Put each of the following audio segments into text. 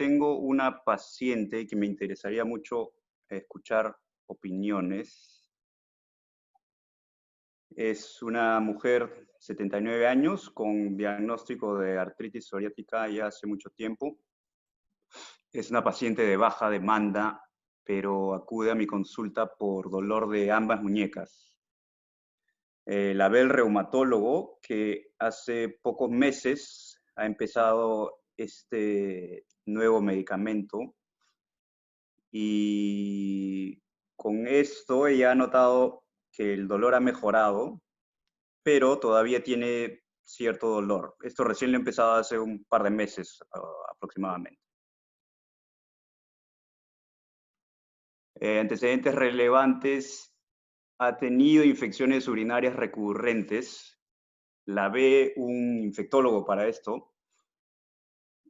tengo una paciente que me interesaría mucho escuchar opiniones. Es una mujer 79 años con diagnóstico de artritis psoriática ya hace mucho tiempo. Es una paciente de baja demanda, pero acude a mi consulta por dolor de ambas muñecas. La ve el reumatólogo que hace pocos meses ha empezado este nuevo medicamento y con esto ella ha notado que el dolor ha mejorado, pero todavía tiene cierto dolor. Esto recién lo ha empezado hace un par de meses aproximadamente. Antecedentes relevantes: ha tenido infecciones urinarias recurrentes, la ve un infectólogo para esto,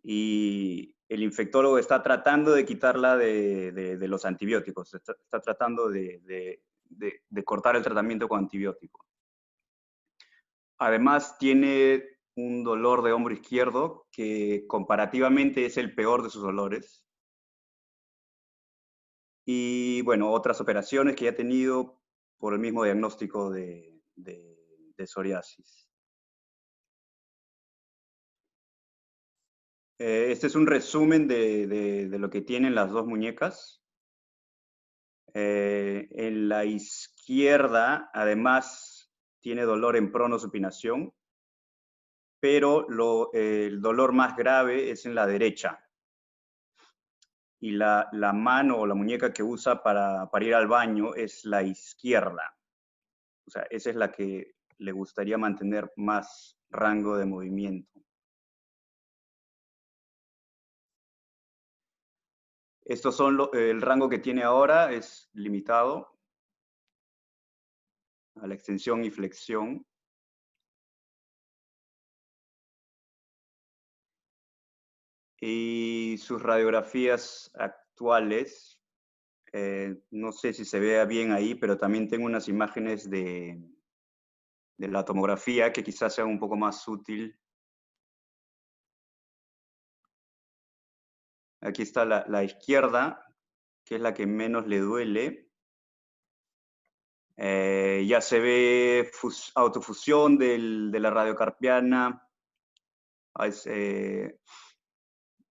y el infectólogo está tratando de quitarla de los antibióticos, está tratando de cortar el tratamiento con antibiótico. Además, tiene un dolor de hombro izquierdo que comparativamente es el peor de sus dolores. Y bueno, otras operaciones que ya ha tenido por el mismo diagnóstico de psoriasis. Este es un resumen de lo que tienen las dos muñecas. En la izquierda, además, tiene dolor en pronosupinación, pero el dolor más grave es en la derecha. Y la mano o la muñeca que usa para ir al baño es la izquierda. O sea, esa es la que le gustaría mantener más rango de movimiento. Estos son el rango que tiene ahora, es limitado a la extensión y flexión. Y sus radiografías actuales, no sé si se vea bien ahí, pero también tengo unas imágenes de la tomografía que quizás sea un poco más útil. Aquí está la izquierda, que es la que menos le duele. Ya se ve autofusión de la radiocarpiana.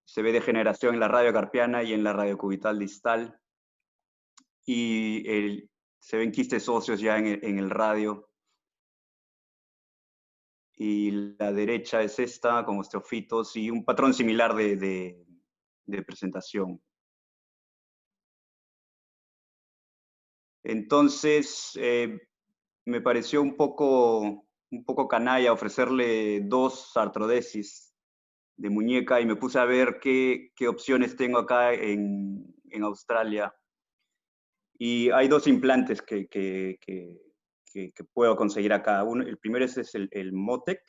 Se ve degeneración en la radiocarpiana y en la radiocubital distal. Y se ven quistes óseos ya en el radio. Y la derecha es esta, con osteofitos y un patrón similar de presentación. Entonces, me pareció un poco canalla ofrecerle 2 artrodesis de muñeca y me puse a ver qué opciones tengo acá en Australia. Y hay 2 implantes que puedo conseguir acá. El primero es el Motec,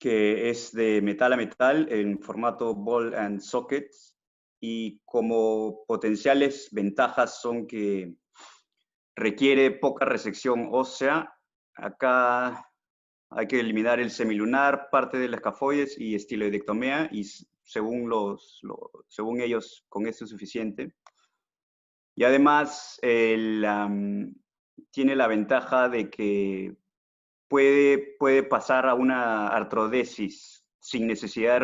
que es de metal a metal en formato ball and socket, y como potenciales ventajas son que requiere poca resección ósea. Acá hay que eliminar el semilunar, parte del escafoides y estiloidectomía, y según ellos con esto es suficiente. Y además tiene la ventaja de que puede pasar a una artrodesis sin necesidad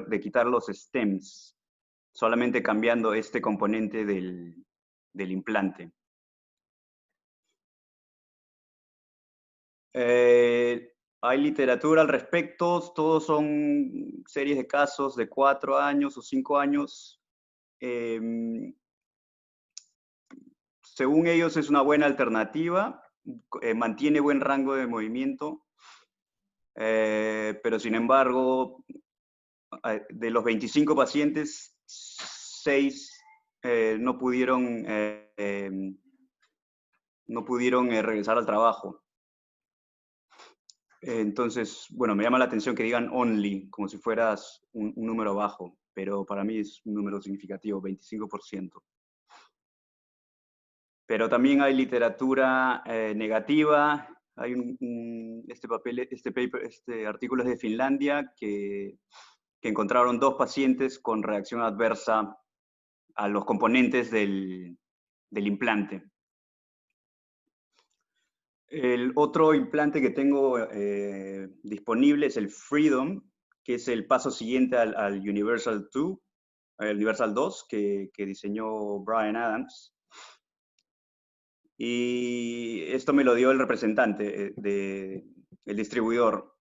de quitar los stems, solamente cambiando este componente del implante. Hay literatura al respecto, todos son series de casos de 4 años o 5 años. Según ellos es una buena alternativa, mantiene buen rango de movimiento, pero sin embargo, de los 25 pacientes, 6 no pudieron regresar al trabajo. Entonces, bueno, me llama la atención que digan only, como si fueras un número bajo, pero para mí es un número significativo, 25%. Pero también hay literatura negativa. Hay este artículo es de Finlandia, que que encontraron 2 pacientes con reacción adversa a los componentes del implante. El otro implante que tengo disponible es el Freedom, que es el paso siguiente al Universal 2, el Universal 2 que diseñó Bryan Adams. Y esto me lo dio el representante, el distribuidor.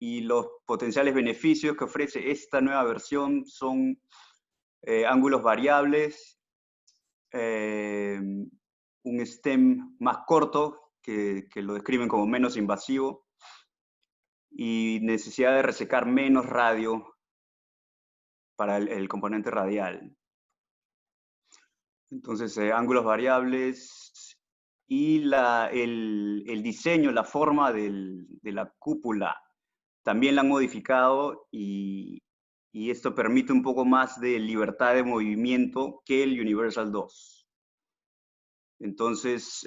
Y los potenciales beneficios que ofrece esta nueva versión son ángulos variables, un stem más corto, que lo describen como menos invasivo, y necesidad de resecar menos radio para el componente radial. Entonces, ángulos variables y el diseño, la forma de la cúpula también la han modificado y esto permite un poco más de libertad de movimiento que el Universal 2. Entonces,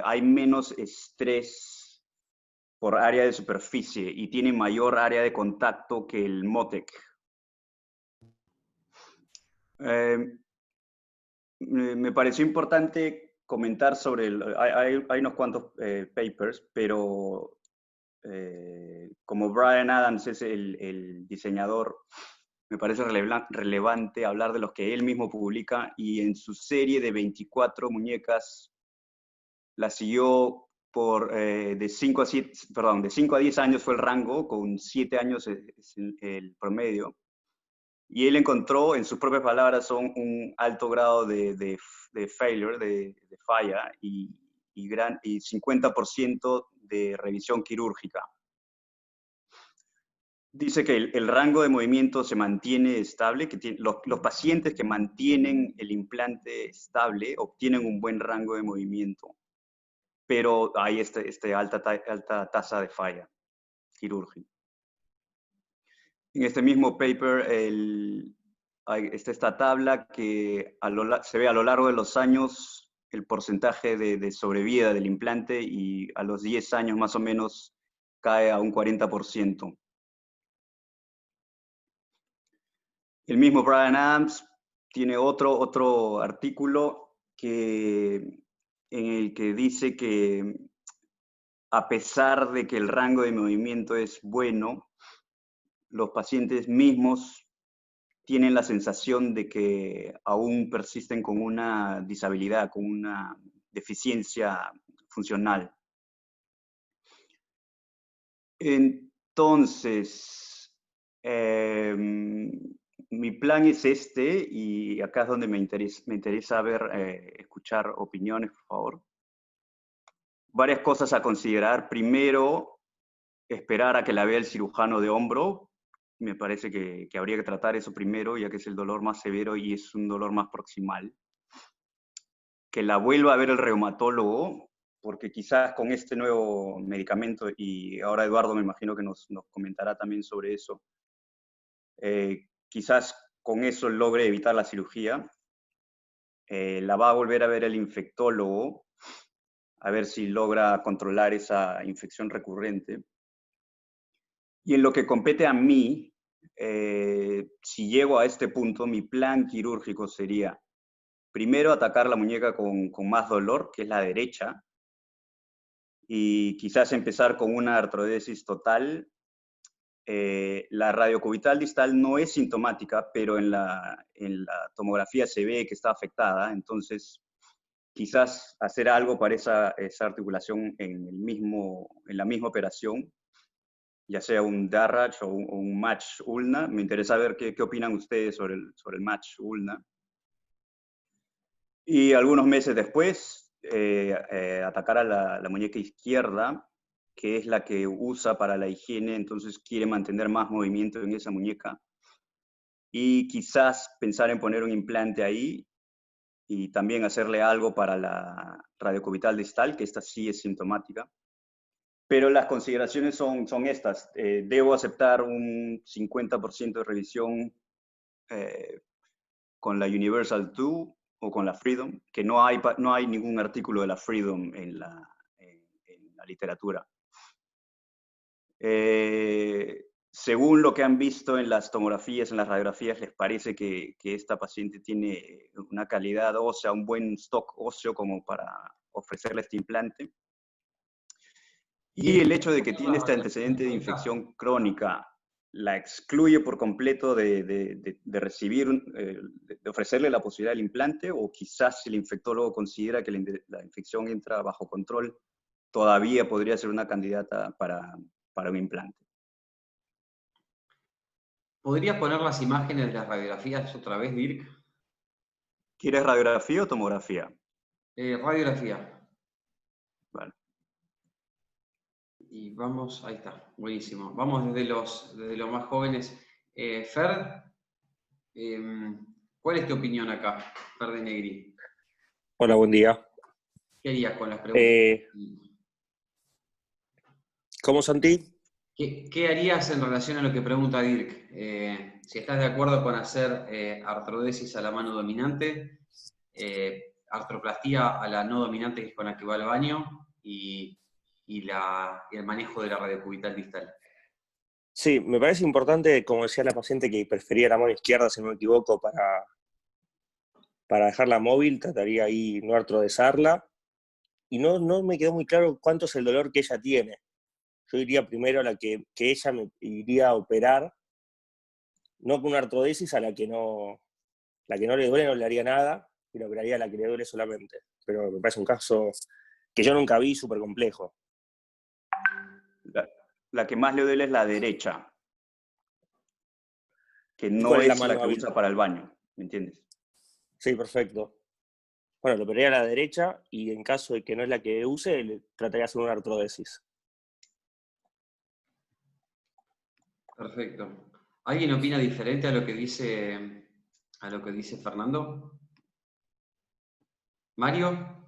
hay menos estrés por área de superficie y tiene mayor área de contacto que el Motec. Me pareció importante comentar sobre, hay unos cuantos papers, pero como Bryan Adams es el diseñador, me parece relevante hablar de los que él mismo publica, y en su serie de 24 muñecas la siguió de 5 a 10 años fue el rango, con 7 años es el promedio. Y él encontró, en sus propias palabras, un alto grado de failure, de falla, y 50% de revisión quirúrgica. Dice que el rango de movimiento se mantiene estable, que los pacientes que mantienen el implante estable obtienen un buen rango de movimiento, pero hay alta tasa de falla quirúrgica. En este mismo paper está esta tabla que se ve a lo largo de los años el porcentaje de sobrevida del implante, y a los 10 años más o menos cae a un 40%. El mismo Bryan Adams tiene otro artículo en el que dice que a pesar de que el rango de movimiento es bueno, los pacientes mismos tienen la sensación de que aún persisten con una disabilidad, con una deficiencia funcional. Entonces, mi plan es este, y acá es donde me interesa escuchar opiniones, por favor. Varias cosas a considerar. Primero, esperar a que la vea el cirujano de hombro. Me parece que habría que tratar eso primero, ya que es el dolor más severo y es un dolor más proximal. Que la vuelva a ver el reumatólogo, porque quizás con este nuevo medicamento, y ahora Eduardo me imagino que nos comentará también sobre eso, quizás con eso logre evitar la cirugía. La va a volver a ver el infectólogo, a ver si logra controlar esa infección recurrente. Y en lo que compete a mí, si llego a este punto, mi plan quirúrgico sería primero atacar la muñeca con más dolor, que es la derecha, y quizás empezar con una artrodesis total. La radiocubital distal no es sintomática, pero en la tomografía se ve que está afectada, entonces quizás hacer algo para esa articulación en la misma operación, ya sea un Darrach o un match ulna. Me interesa ver qué opinan ustedes sobre el match ulna. Y algunos meses después, atacar a la muñeca izquierda, que es la que usa para la higiene, entonces quiere mantener más movimiento en esa muñeca. Y quizás pensar en poner un implante ahí, y también hacerle algo para la radiocubital distal, que esta sí es sintomática. Pero las consideraciones son estas. Debo aceptar un 50% de revisión con la Universal 2 o con la Freedom, que no hay ningún artículo de la Freedom en la literatura. según lo que han visto en las tomografías, en las radiografías, les parece que esta paciente tiene una calidad ósea, un buen stock óseo como para ofrecerle este implante. Y el hecho de que tiene este antecedente de infección crónica la excluye por completo de recibir, de ofrecerle la posibilidad del implante, o quizás si el infectólogo considera que la infección entra bajo control, todavía podría ser una candidata para un implante. ¿Podrías poner las imágenes de las radiografías otra vez, Dirk? ¿Quieres radiografía o tomografía? Radiografía. Vale. Y vamos, ahí está, buenísimo. Vamos desde los más jóvenes. Fer, ¿cuál es tu opinión acá, Fer de Negri? Hola, buen día. ¿Qué harías con las preguntas? ¿Cómo, Santi? ¿Qué harías en relación a lo que pregunta Dirk? Si estás de acuerdo con hacer artrodesis a la mano dominante, artroplastía a la no dominante, que es con la que va al baño, y el manejo de la radiocubital distal. Sí, me parece importante, como decía la paciente, que prefería la mano izquierda, si no me equivoco, para dejarla móvil, trataría ahí no artrodesarla. Y no me quedó muy claro cuánto es el dolor que ella tiene. Yo iría primero a la que ella me iría a operar, no con una artrodesis a la que no le duele, no le haría nada, y la operaría a la que le duele solamente. Pero me parece un caso que yo nunca vi, súper complejo. La que más le duele es la derecha, que ¿Y cuál no es la es mano la que hábil? usa para el baño, ¿me entiendes? Sí, perfecto. Bueno, lo operaría a la derecha y en caso de que no es la que use, le trataría de hacer una artrodesis. Perfecto. ¿Alguien opina diferente a lo que dice Fernando? ¿Mario?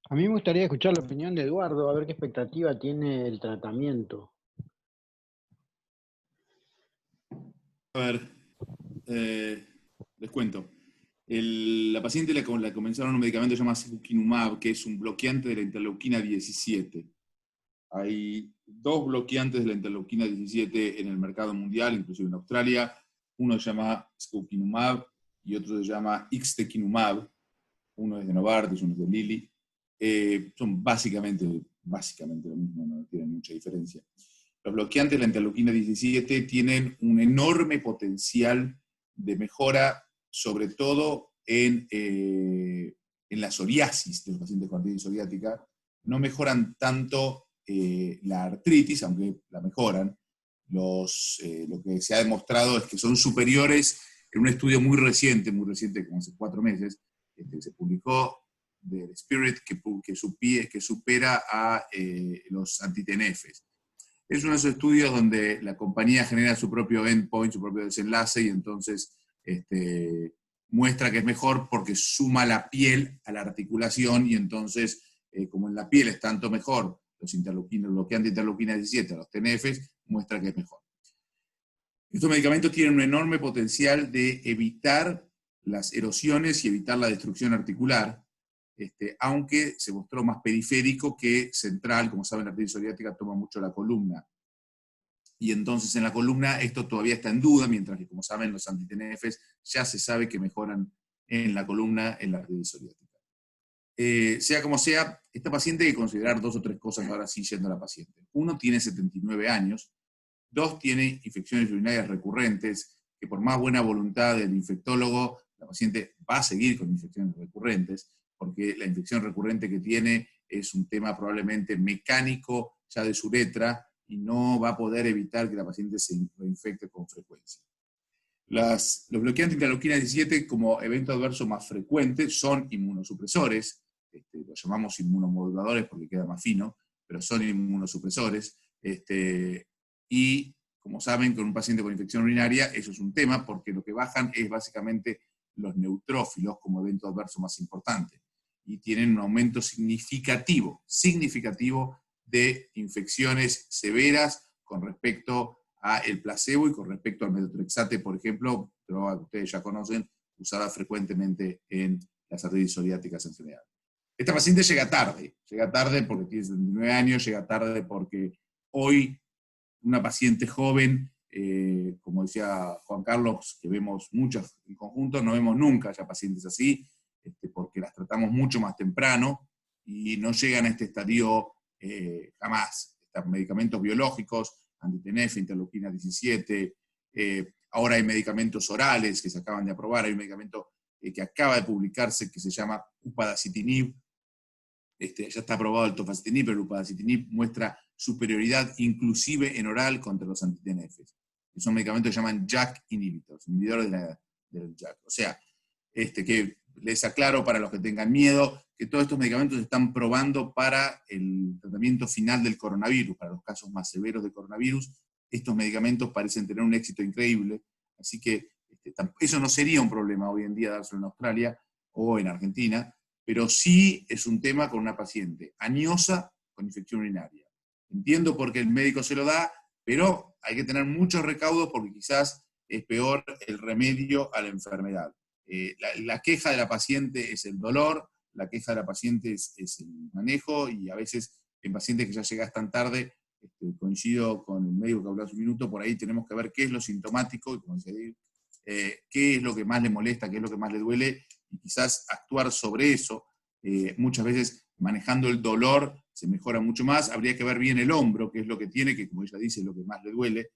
A mí me gustaría escuchar la opinión de Eduardo, a ver qué expectativa tiene el tratamiento. A ver, les cuento. La paciente la comenzaron un medicamento que se llama secukinumab, que es un bloqueante de la interleuquina 17. Hay dos bloqueantes de la interleuquina 17 en el mercado mundial, inclusive en Australia. Uno se llama secukinumab y otro se llama ixtekinumab. Uno es de Novartis, uno es de Lilly. Son básicamente lo mismo, no tienen mucha diferencia. Los bloqueantes de la interleuquina 17 tienen un enorme potencial de mejora, sobre todo en la psoriasis de los pacientes con artritis psoriática. No mejoran tanto la artritis, aunque la mejoran. Lo que se ha demostrado es que son superiores en un estudio muy reciente, como hace 4 meses, se publicó del Spirit, que supera a los anti-TNFs. Es uno de esos estudios donde la compañía genera su propio endpoint, su propio desenlace, y entonces muestra que es mejor porque suma la piel a la articulación, y entonces, como en la piel es tanto mejor los bloqueantes de interleuquina 17 a los TNFs, muestra que es mejor. Estos medicamentos tienen un enorme potencial de evitar las erosiones y evitar la destrucción articular, aunque se mostró más periférico que central. Como saben, la artritis psoriática toma mucho la columna. Y entonces en la columna esto todavía está en duda, mientras que, como saben, los anti-TNFs ya se sabe que mejoran en la columna en la artritis psoriática. Sea como sea, esta paciente hay que considerar 2 o 3 cosas ahora sí yendo a la paciente. 1, tiene 79 años. 2, tiene infecciones urinarias recurrentes, que por más buena voluntad del infectólogo, la paciente va a seguir con infecciones recurrentes, porque la infección recurrente que tiene es un tema probablemente mecánico ya de su uretra, y no va a poder evitar que la paciente se infecte con frecuencia. Los bloqueantes de interleuquina 17 como evento adverso más frecuente son inmunosupresores, los llamamos inmunomoduladores porque queda más fino, pero son inmunosupresores, y como saben, con un paciente con infección urinaria eso es un tema, porque lo que bajan es básicamente los neutrófilos como evento adverso más importante, y tienen un aumento significativo de infecciones severas con respecto al placebo y con respecto al metotrexate, por ejemplo, que ustedes ya conocen, usada frecuentemente en las artritis psoriáticas en general. Esta paciente llega tarde porque tiene 79 años, llega tarde porque hoy una paciente joven, como decía Juan Carlos, que vemos muchas en conjunto, no vemos nunca ya pacientes así, porque las tratamos mucho más temprano y no llegan a este estadio jamás. Están medicamentos biológicos, anti-TNF, interleuquina 17, ahora hay medicamentos orales que se acaban de aprobar, hay un medicamento que acaba de publicarse que se llama upadacitinib, ya está aprobado el tofacitinib, pero el upadacitinib muestra superioridad inclusive en oral contra los anti-TNFs, que son medicamentos que se llaman JAK inhibitors, inhibidores del JAK. O sea, que les aclaro para los que tengan miedo, que todos estos medicamentos se están probando para el tratamiento final del coronavirus, para los casos más severos de coronavirus. Estos medicamentos parecen tener un éxito increíble, así que eso no sería un problema hoy en día dárselo en Australia o en Argentina, pero sí es un tema con una paciente añosa con infección urinaria. Entiendo por qué el médico se lo da, pero hay que tener muchos recaudos porque quizás es peor el remedio a la enfermedad. La queja de la paciente es el dolor, la queja de la paciente es el manejo, y a veces en pacientes que ya llegas tan tarde, coincido con el médico que habló hace un minuto, por ahí tenemos que ver qué es lo sintomático, y como decía, qué es lo que más le molesta, qué es lo que más le duele, y quizás actuar sobre eso. Muchas veces manejando el dolor se mejora mucho más, habría que ver bien el hombro, qué es lo que tiene, que como ella dice es lo que más le duele.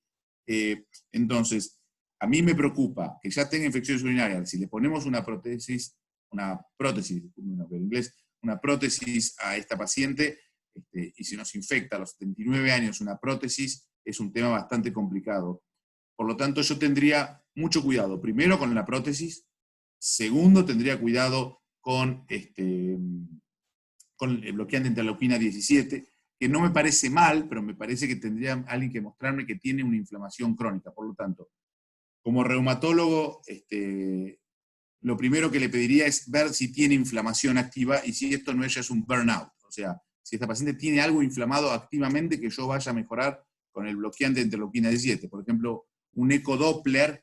Entonces, a mí me preocupa que ya tenga infecciones urinarias, si le ponemos una prótesis, en inglés, una prótesis a esta paciente, y si nos infecta a los 79 años una prótesis, es un tema bastante complicado. Por lo tanto, yo tendría mucho cuidado, primero con la prótesis, segundo tendría cuidado con el bloqueante de interleuquina 17, que no me parece mal, pero me parece que tendría alguien que mostrarme que tiene una inflamación crónica. Por lo tanto, como reumatólogo, lo primero que le pediría es ver si tiene inflamación activa y si esto no es un burnout. O sea, si esta paciente tiene algo inflamado activamente que yo vaya a mejorar con el bloqueante de interleuquina 17. Por ejemplo, un ecodoppler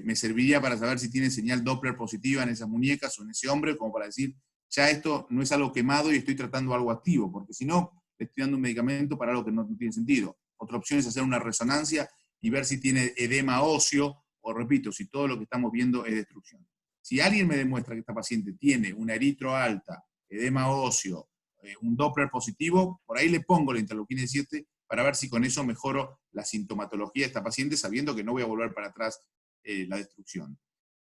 me serviría para saber si tiene señal Doppler positiva en esas muñecas o en ese hombre, como para decir, ya esto no es algo quemado y estoy tratando algo activo, porque si no, le estoy dando un medicamento para algo que no tiene sentido. Otra opción es hacer una resonancia y ver si tiene edema óseo, o repito, si todo lo que estamos viendo es destrucción. Si alguien me demuestra que esta paciente tiene una eritro alta, edema óseo, un Doppler positivo, por ahí le pongo la interleuquina 17 para ver si con eso mejoro la sintomatología de esta paciente, sabiendo que no voy a volver para atrás la destrucción.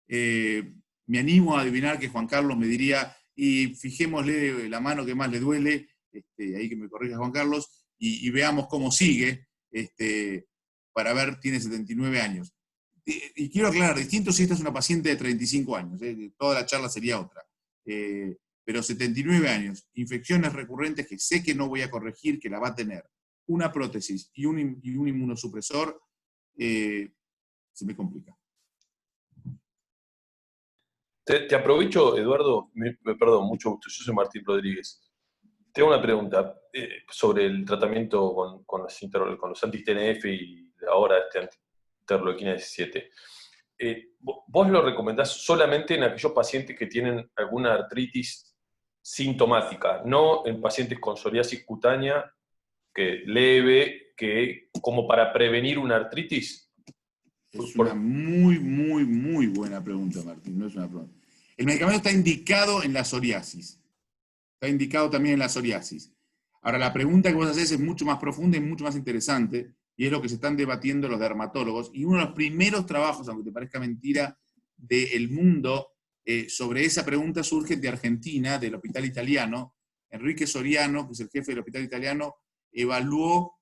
Me animo a adivinar que Juan Carlos me diría, y fijémosle la mano que más le duele, ahí que me corrija Juan Carlos, y veamos cómo sigue, para ver, tiene 79 años. Y quiero aclarar, distinto si esta es una paciente de 35 años, toda la charla sería otra. Pero 79 años, infecciones recurrentes que sé que no voy a corregir, que la va a tener, una prótesis y un inmunosupresor, se me complica. Te aprovecho, Eduardo, perdón, mucho gusto, yo soy Martín Rodríguez. Tengo una pregunta sobre el tratamiento con los anti-TNF y ahora anti-interleuquina 17. ¿Vos lo recomendás solamente en aquellos pacientes que tienen alguna artritis sintomática, no en pacientes con psoriasis cutánea leve, como para prevenir una artritis? Es una muy, muy, muy buena pregunta, Martín, no es una pregunta. El medicamento está indicado en la psoriasis. Está indicado también en la psoriasis. Ahora, la pregunta que vos hacés es mucho más profunda y mucho más interesante, y es lo que se están debatiendo los dermatólogos. Y uno de los primeros trabajos, aunque te parezca mentira, del mundo sobre esa pregunta surge de Argentina, del Hospital Italiano. Enrique Soriano, que es el jefe del Hospital Italiano, evaluó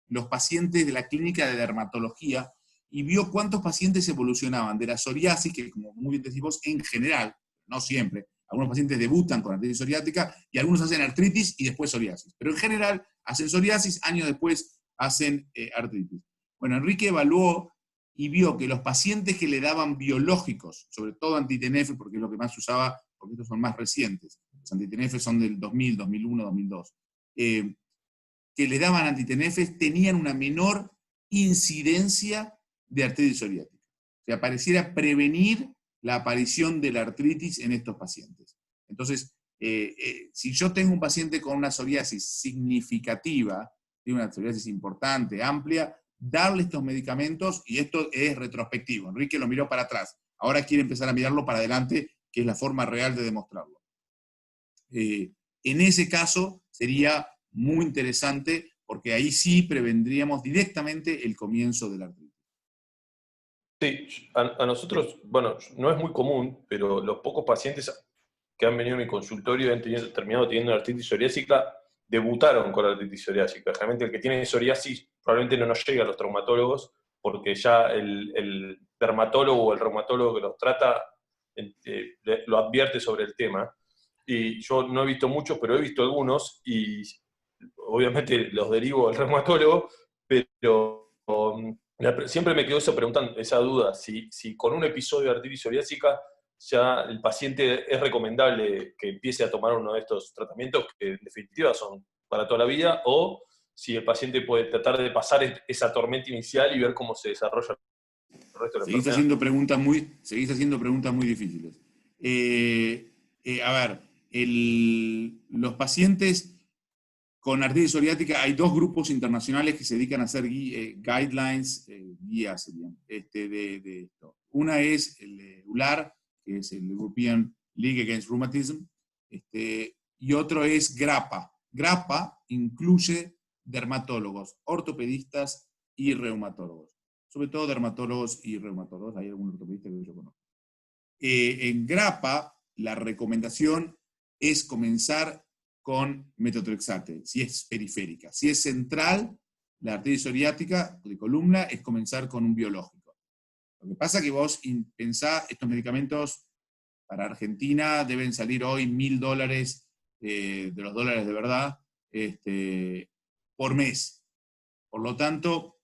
los pacientes de la clínica de dermatología y vio cuántos pacientes evolucionaban de la psoriasis, que como muy bien decís vos, en general, no siempre, algunos pacientes debutan con artritis psoriática y algunos hacen artritis y después psoriasis. Pero en general hacen psoriasis, años después hacen artritis. Bueno, Enrique evaluó y vio que los pacientes que le daban biológicos, sobre todo anti-TNF, porque es lo que más se usaba, porque estos son más recientes, los anti-TNF son del 2000, 2001, 2002, que le daban anti-TNF tenían una menor incidencia de artritis psoriática. O sea, pareciera prevenir la aparición de la artritis en estos pacientes. Entonces, si yo tengo un paciente con una psoriasis significativa, tiene una psoriasis importante, amplia, darle estos medicamentos, y esto es retrospectivo. Enrique lo miró para atrás, ahora quiere empezar a mirarlo para adelante, que es la forma real de demostrarlo. En ese caso sería muy interesante, porque ahí sí prevendríamos directamente el comienzo de la artritis. Sí, a nosotros, bueno, no es muy común, pero los pocos pacientes que han venido a mi consultorio y han terminado teniendo artritis psoriásica, debutaron con la artritis psoriásica. Realmente el que tiene psoriasis probablemente no nos llega a los traumatólogos, porque ya el dermatólogo o el reumatólogo que los trata lo advierte sobre el tema. Y yo no he visto muchos, pero he visto algunos, y obviamente los derivo al reumatólogo, pero siempre me quedó esa duda, si con un episodio de artritis psoriásica ya el paciente es recomendable que empiece a tomar uno de estos tratamientos que en definitiva son para toda la vida, o si el paciente puede tratar de pasar esa tormenta inicial y ver cómo se desarrolla el resto de la Seguís haciendo preguntas muy difíciles. A ver, los pacientes con artritis psoriática, hay dos grupos internacionales que se dedican a hacer guidelines, guías serían, de esto. Una es el EULAR, que es el European League Against Rheumatism, y otro es GRAPPA. GRAPPA incluye dermatólogos, ortopedistas y reumatólogos. Sobre todo dermatólogos y reumatólogos, hay algún ortopedista que yo conozco. En GRAPPA, la recomendación es comenzar con metotrexate, si es periférica. Si es central, la artritis psoriática de columna, es comenzar con un biológico. Lo que pasa es que vos pensá, estos medicamentos para Argentina deben salir hoy $1.000, de los dólares de verdad, por mes. Por lo tanto,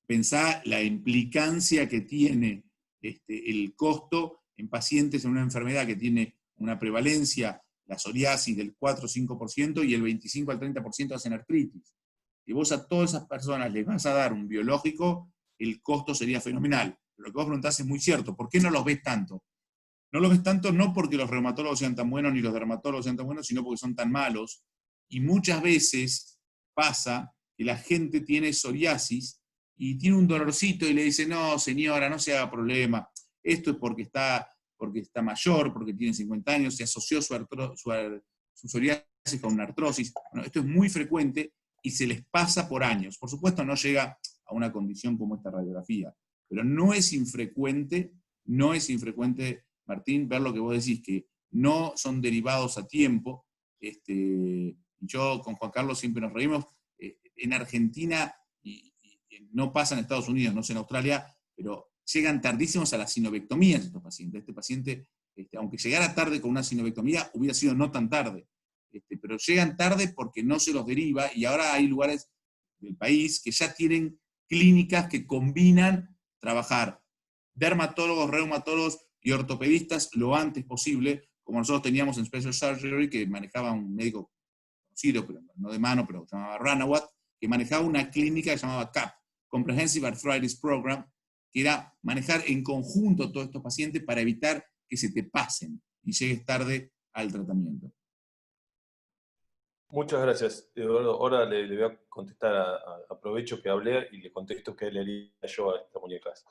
pensá la implicancia que tiene el costo en pacientes en una enfermedad que tiene una prevalencia, la psoriasis, del 4 o 5%, y el 25 al 30% hacen artritis. Si vos a todas esas personas les vas a dar un biológico, el costo sería fenomenal. Pero lo que vos preguntás es muy cierto. ¿Por qué no los ves tanto? No los ves tanto no porque los reumatólogos sean tan buenos ni los dermatólogos sean tan buenos, sino porque son tan malos. Y muchas veces pasa que la gente tiene psoriasis y tiene un dolorcito y le dice, no, señora, no se haga problema. Esto es porque está mayor, porque tiene 50 años, se asoció su psoriasis con una artrosis. Bueno, esto es muy frecuente y se les pasa por años. Por supuesto, no llega a una condición como esta radiografía, pero no es infrecuente, Martín, ver lo que vos decís, que no son derivados a tiempo. Yo con Juan Carlos siempre nos reímos. En Argentina, y no pasa en Estados Unidos, no sé en Australia, pero llegan tardísimos a las sinovectomías estos pacientes. Este paciente, aunque llegara tarde con una sinovectomía, hubiera sido no tan tarde. Pero llegan tarde porque no se los deriva, y ahora hay lugares del país que ya tienen clínicas que combinan trabajar dermatólogos, reumatólogos y ortopedistas lo antes posible, como nosotros teníamos en Special Surgery, que manejaba un médico conocido, pero no de mano, pero se llamaba Ranawat, que manejaba una clínica que se llamaba CAP, Comprehensive Arthritis Program, que era manejar en conjunto todos estos pacientes para evitar que se te pasen y llegues tarde al tratamiento. Muchas gracias, Eduardo. Ahora le voy a contestar, aprovecho que hablé y le contesto qué le haría yo a estas muñecas.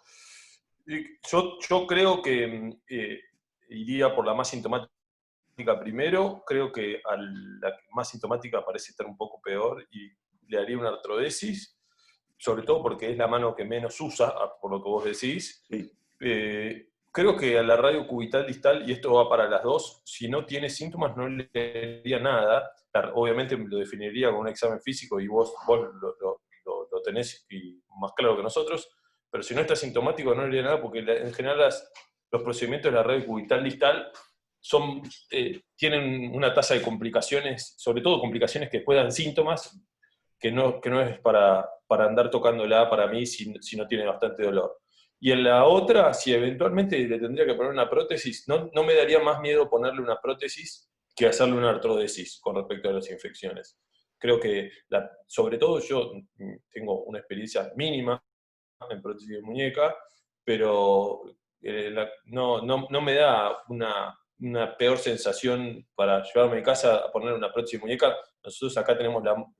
Yo creo que iría por la más sintomática primero. Creo que a la más sintomática parece estar un poco peor y le haría una artrodesis, sobre todo porque es la mano que menos usa, por lo que vos decís. Sí. Creo que a la radio cubital distal, y esto va para las dos, si no tiene síntomas no le haría nada. Obviamente lo definiría con un examen físico y vos lo tenés y más claro que nosotros, pero si no está sintomático no le haría nada, porque en general los procedimientos de la radio cubital distal tienen una tasa de complicaciones, sobre todo complicaciones que después dan síntomas, que no es para andar tocándola para mí si no tiene bastante dolor. Y en la otra, si eventualmente le tendría que poner una prótesis, no me daría más miedo ponerle una prótesis que hacerle una artrodesis con respecto a las infecciones. Creo que, sobre todo yo tengo una experiencia mínima en prótesis de muñeca, pero no me da una peor sensación para llevarme a casa a poner una prótesis de muñeca Nosotros acá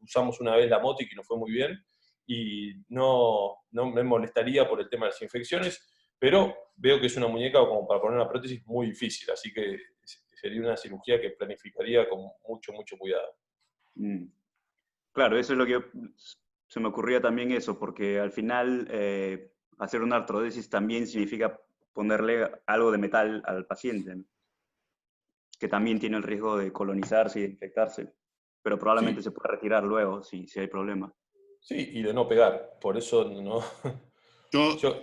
usamos una vez la Motic y nos fue muy bien, y no me molestaría por el tema de las infecciones, pero veo que es una muñeca como para poner una prótesis muy difícil, así que sería una cirugía que planificaría con mucho, mucho cuidado. Claro, eso es lo que se me ocurría también eso, porque al final hacer una artrodesis también significa ponerle algo de metal al paciente, ¿no? Que también tiene el riesgo de colonizarse y de infectarse, pero probablemente Sí. se pueda retirar luego si hay problema. Sí, y de no pegar, por eso no... Yo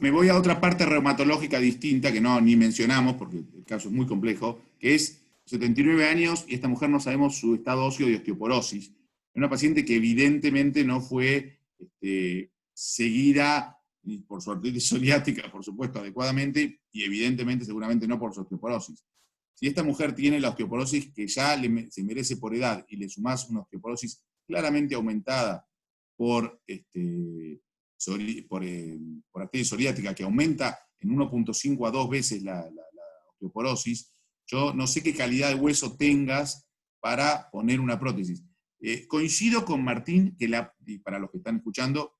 me voy a otra parte reumatológica distinta que ni mencionamos, porque el caso es muy complejo, que es 79 años y esta mujer no sabemos su estado óseo de osteoporosis. Es una paciente que evidentemente no fue seguida por su artritis psoriática, por supuesto, adecuadamente, y evidentemente seguramente no por su osteoporosis. Si esta mujer tiene la osteoporosis que ya se merece por edad y le sumás una osteoporosis claramente aumentada por artritis psoriática, que aumenta en 1.5 a 2 veces la osteoporosis, yo no sé qué calidad de hueso tengas para poner una prótesis. Coincido con Martín, y para los que están escuchando,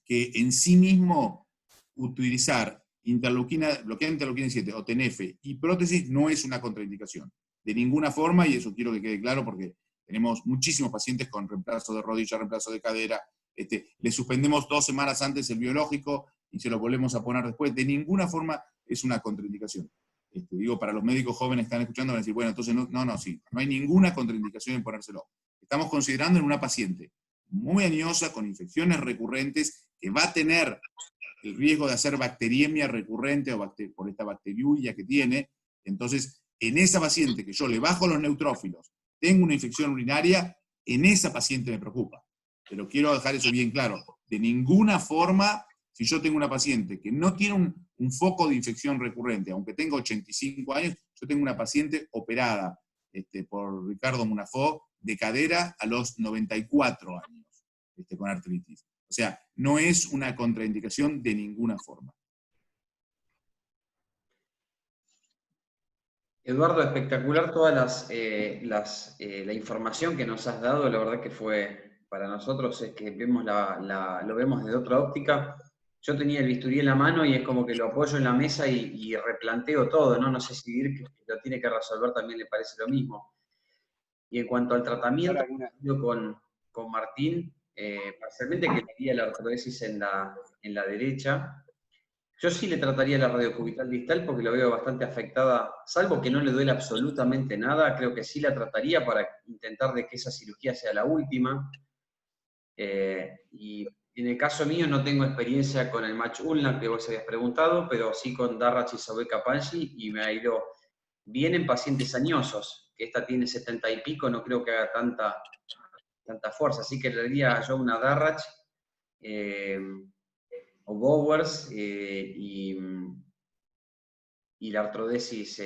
que en sí mismo utilizar bloquear interleuquina 7 o TNF y prótesis no es una contraindicación, de ninguna forma, y eso quiero que quede claro porque tenemos muchísimos pacientes con reemplazo de rodilla, reemplazo de cadera, le suspendemos 2 semanas antes el biológico y se lo volvemos a poner después. De ninguna forma es una contraindicación. Digo, para los médicos jóvenes que están escuchando van a decir, bueno, entonces no hay ninguna contraindicación en ponérselo. Estamos considerando en una paciente muy añosa, con infecciones recurrentes, que va a tener el riesgo de hacer bacteriemia recurrente o por esta bacteriuria que tiene. Entonces, en esa paciente que yo le bajo los neutrófilos, tengo una infección urinaria, en esa paciente me preocupa. Pero quiero dejar eso bien claro. De ninguna forma, si yo tengo una paciente que no tiene un foco de infección recurrente, aunque tenga 85 años, yo tengo una paciente operada por Ricardo Munafó de cadera a los 94 años, con artritis. O sea, no es una contraindicación de ninguna forma. Eduardo, espectacular toda la información que nos has dado. La verdad que fue, para nosotros, es que lo vemos desde otra óptica. Yo tenía el bisturí en la mano y es como que lo apoyo en la mesa y replanteo todo, ¿no? No sé si Dirk, que lo tiene que resolver, también le parece lo mismo. Y en cuanto al tratamiento con Martín, parcialmente que tenía la artrodesis en la derecha, yo sí le trataría la radiocubital distal porque lo veo bastante afectada, salvo que no le duele absolutamente nada, creo que sí la trataría para intentar de que esa cirugía sea la última. Y en el caso mío no tengo experiencia con el match ulnar que vos habías preguntado, pero sí con Darrach y Sabeca Panji, y me ha ido bien en pacientes añosos, que esta tiene 70 y pico, no creo que haga tanta fuerza, así que le daría yo una Darrach o Bowers y la artrodesis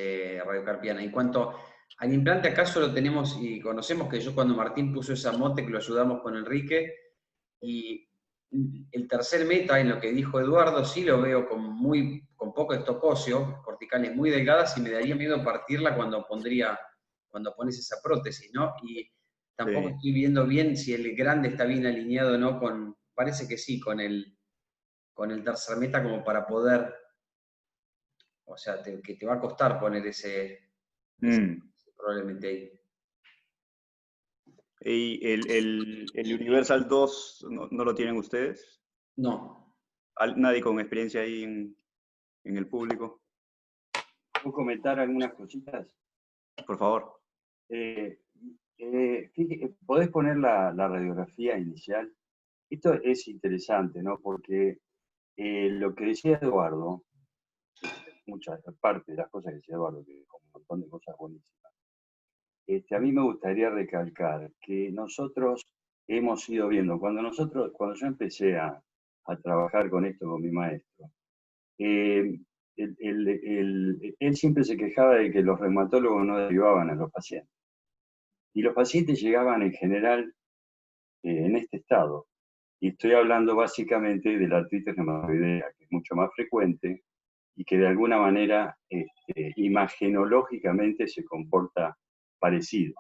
radiocarpiana. En cuanto al implante, acaso lo tenemos y conocemos que yo cuando Martín puso esa Motec lo ayudamos con Enrique, y el tercer meta, en lo que dijo Eduardo, sí lo veo con poco estocosio, corticales muy delgadas, y me daría miedo partirla cuando pones esa prótesis, ¿no? Y tampoco estoy viendo bien si el grande está bien alineado o no parece que sí, con el tercer meta como para poder, o sea, que te va a costar poner ese probablemente ahí. ¿Y el Universal 2 no lo tienen ustedes? No. ¿Nadie con experiencia ahí en el público? ¿Puedo comentar algunas cositas? Por favor. ¿Podés poner la radiografía inicial? Esto es interesante, ¿no? Porque lo que decía Eduardo, muchas parte de las cosas que decía Eduardo, que con un montón de cosas buenísimas, a mí me gustaría recalcar que nosotros hemos ido viendo, cuando yo empecé a trabajar con esto con mi maestro, él siempre se quejaba de que los reumatólogos no derivaban a los pacientes. Y los pacientes llegaban en general en este estado. Y estoy hablando básicamente de la artritis reumatoidea, que es mucho más frecuente y que de alguna manera imagenológicamente se comporta parecido.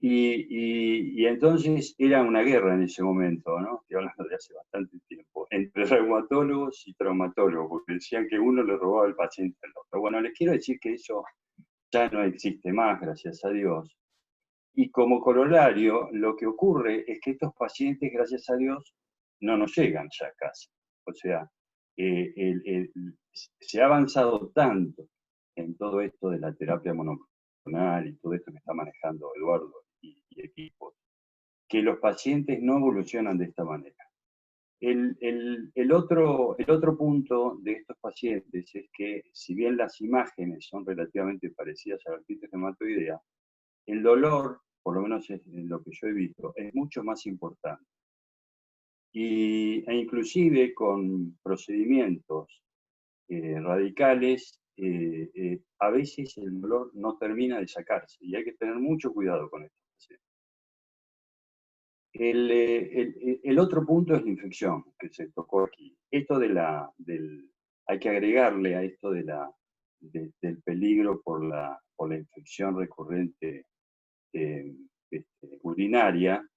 Y entonces era una guerra en ese momento, ¿no? Estoy hablando de hace bastante tiempo, entre reumatólogos y traumatólogos, porque decían que uno le robaba al paciente al otro. Bueno, les quiero decir que eso ya no existe más, gracias a Dios. Y como corolario, lo que ocurre es que estos pacientes, gracias a Dios, no nos llegan ya a casa. O sea, se ha avanzado tanto en todo esto de la terapia monoclonal y todo esto que está manejando Eduardo y equipos, que los pacientes no evolucionan de esta manera. El otro punto de estos pacientes es que, si bien las imágenes son relativamente parecidas a la artritis reumatoidea, el dolor, por lo menos en lo que yo he visto, es mucho más importante. E inclusive con procedimientos radicales, a veces el dolor no termina de sacarse y hay que tener mucho cuidado con esto. El otro punto es la infección que se tocó aquí. Esto hay que agregarle a esto del peligro por la infección recurrente urinaria,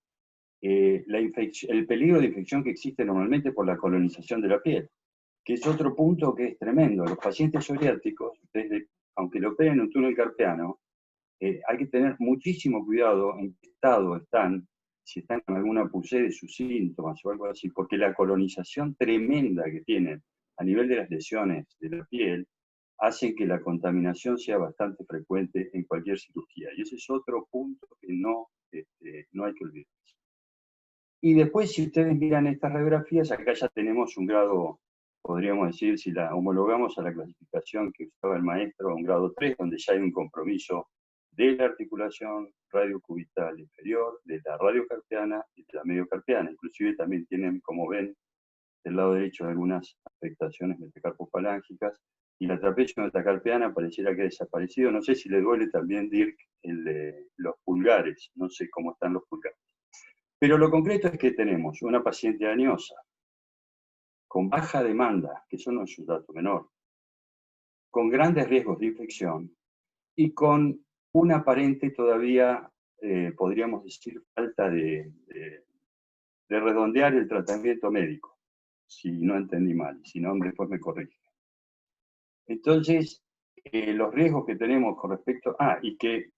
el peligro de infección que existe normalmente por la colonización de la piel, que es otro punto que es tremendo. Los pacientes psoriáticos, aunque lo operen en un túnel carpiano, hay que tener muchísimo cuidado en qué estado están, si están con alguna pusé de sus síntomas o algo así, porque la colonización tremenda que tienen a nivel de las lesiones de la piel hacen que la contaminación sea bastante frecuente en cualquier cirugía. Y ese es otro punto que no hay que olvidar. Y después, si ustedes miran estas radiografías, acá ya tenemos un grado, podríamos decir, si la homologamos a la clasificación que usaba el maestro, un grado 3, donde ya hay un compromiso de la articulación radiocubital inferior, de la radiocarpiana y de la mediocarpiana. Inclusive también tienen, como ven, del lado derecho algunas afectaciones metacarpofalángicas, y la trapecio metacarpiana pareciera que ha desaparecido. No sé si le duele también, Dirk, los pulgares, no sé cómo están los pulgares. Pero lo concreto es que tenemos una paciente añosa, con baja demanda, que eso no es un dato menor, con grandes riesgos de infección y con una aparente todavía, podríamos decir, falta de redondear el tratamiento médico, si no entendí mal, si no, después me corrige. Entonces, los riesgos que tenemos con respecto, y que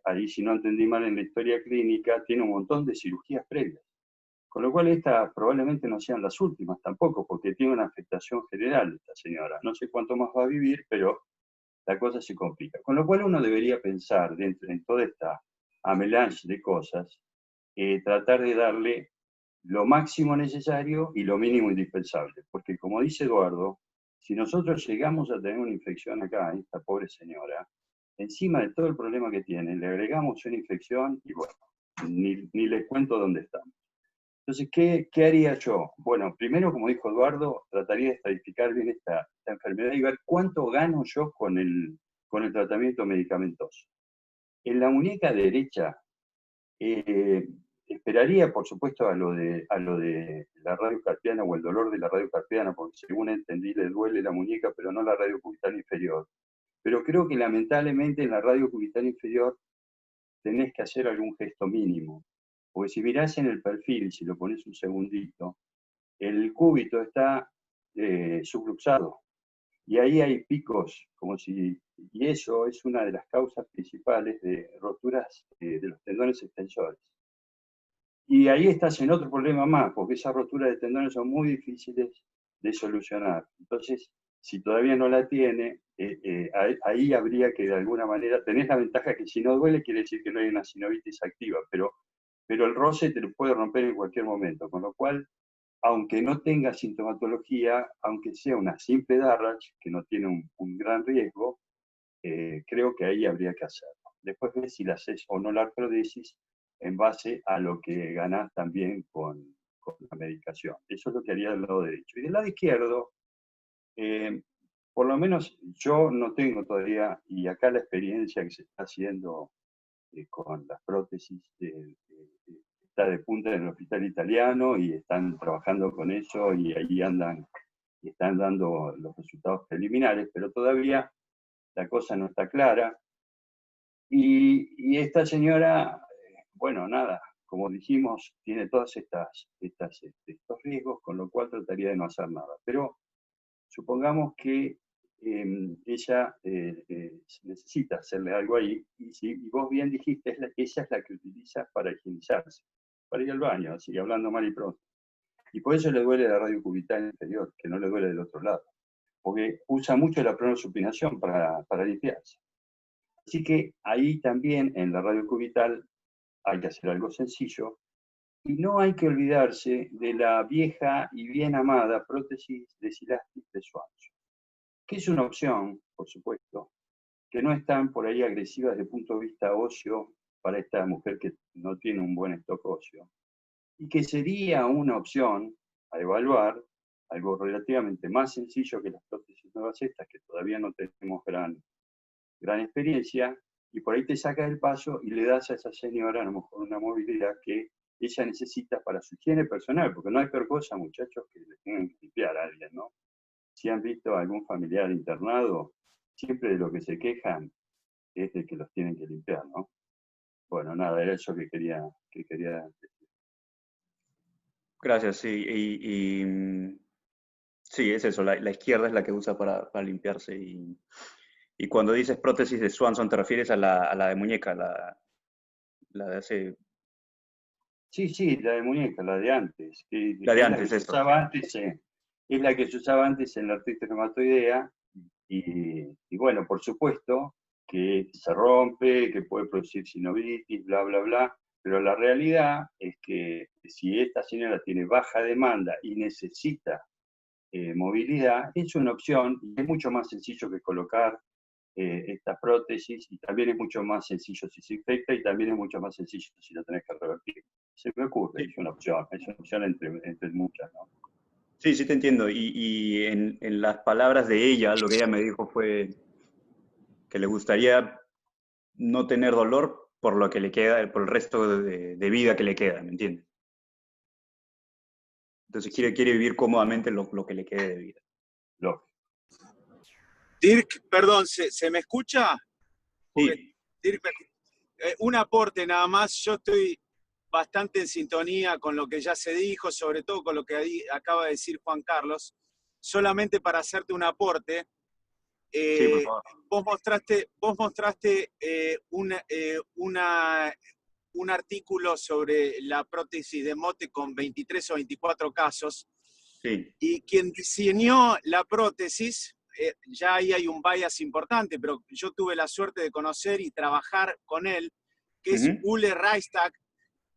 ahí si no entendí mal en la historia clínica, tiene un montón de cirugías previas. Con lo cual estas probablemente no sean las últimas tampoco, porque tiene una afectación general esta señora. No sé cuánto más va a vivir, pero la cosa se complica. Con lo cual uno debería pensar, en toda esta avalanche de cosas, tratar de darle lo máximo necesario y lo mínimo indispensable. Porque como dice Eduardo, si nosotros llegamos a tener una infección acá, esta pobre señora, encima de todo el problema que tiene, le agregamos una infección y bueno, ni le cuento dónde estamos. Entonces, ¿qué haría yo? Bueno, primero, como dijo Eduardo, trataría de estadificar bien esta enfermedad y ver cuánto gano yo con el tratamiento medicamentoso. En la muñeca derecha, esperaría, por supuesto, a lo de la radiocarpiana o el dolor de la radiocarpiana, porque según entendí le duele la muñeca, pero no la radiocubital inferior. Pero creo que lamentablemente en la radiocubital inferior tenés que hacer algún gesto mínimo. Porque si mirás en el perfil, si lo pones un segundito, el cúbito está subluxado. Y ahí hay picos, y eso es una de las causas principales de roturas de los tendones extensores. Y ahí estás en otro problema más, porque esas roturas de tendones son muy difíciles de solucionar. Entonces, si todavía no la tiene, ahí habría que de alguna manera, tenés la ventaja que si no duele quiere decir que no hay una sinovitis activa, pero el roce te lo puede romper en cualquier momento, con lo cual, aunque no tenga sintomatología, aunque sea una simple Darrach, que no tiene un gran riesgo, creo que ahí habría que hacerlo. Después ves si la haces o no la artrodesis en base a lo que ganás también con la medicación. Eso es lo que haría del lado derecho. Y del lado izquierdo, por lo menos yo no tengo todavía, y acá la experiencia que se está haciendo con las prótesis está de punta en el hospital italiano y están trabajando con eso y ahí andan y están dando los resultados preliminares, pero todavía la cosa no está clara. Y esta señora, bueno, nada, como dijimos, tiene todos estos riesgos, con lo cual trataría de no hacer nada. Pero supongamos que ella necesita hacerle algo ahí, y vos bien dijiste, ella es la que utiliza para higienizarse, para ir al baño, así que hablando mal y pronto. Y por eso le duele la radio cubital inferior, que no le duele del otro lado, porque usa mucho la pronosupinación para limpiarse. Así que ahí también en la radio cubital hay que hacer algo sencillo, y no hay que olvidarse de la vieja y bien amada prótesis de Silastic de Swanson, que es una opción, por supuesto, que no es tan por ahí agresiva desde el punto de vista óseo para esta mujer que no tiene un buen stock óseo, y que sería una opción a evaluar, algo relativamente más sencillo que las prótesis nuevas estas, que todavía no tenemos gran experiencia, y por ahí te sacas el paso y le das a esa señora a lo mejor una movilidad que ella necesita para su higiene personal, porque no hay peor cosa, muchachos, que le tengan que limpiar a alguien, ¿no? Si han visto a algún familiar internado, siempre de lo que se quejan es de que los tienen que limpiar, ¿no? Bueno, nada, era eso que quería decir. Gracias, sí. Sí, es eso, la izquierda es la que usa para limpiarse. Y cuando dices prótesis de Swanson, ¿te refieres a la de muñeca, la de hace... Sí, la de muñeca, la de antes. La de Es la antes, que se eso. usaba antes, es la que se usaba antes en la artritis reumatoidea. Y bueno, por supuesto que se rompe, que puede producir sinovitis, bla, bla, bla. Pero la realidad es que si esta señora tiene baja demanda y necesita movilidad, es una opción y es mucho más sencillo que colocar esta prótesis, y también es mucho más sencillo si se infecta, y también es mucho más sencillo si lo tenés que revertir. Se me ocurre, Sí. es una opción entre muchas, ¿no? Sí, sí te entiendo. Y en las palabras de ella, lo que ella me dijo fue que le gustaría no tener dolor por lo que le queda, por el resto de vida que le queda, ¿me entiendes? Entonces quiere vivir cómodamente lo que le quede de vida. Lógico. Dirk, perdón, ¿se me escucha? Porque, Sí, Dirk, un aporte nada más. Yo estoy bastante en sintonía con lo que ya se dijo, sobre todo con lo que acaba de decir Juan Carlos. Solamente para hacerte un aporte, sí, por favor. vos mostraste un artículo sobre la prótesis de Motte con 23 o 24 casos, Sí. y quien diseñó la prótesis, ya ahí hay un bias importante, pero yo tuve la suerte de conocer y trabajar con él, que es Ule Reichstag.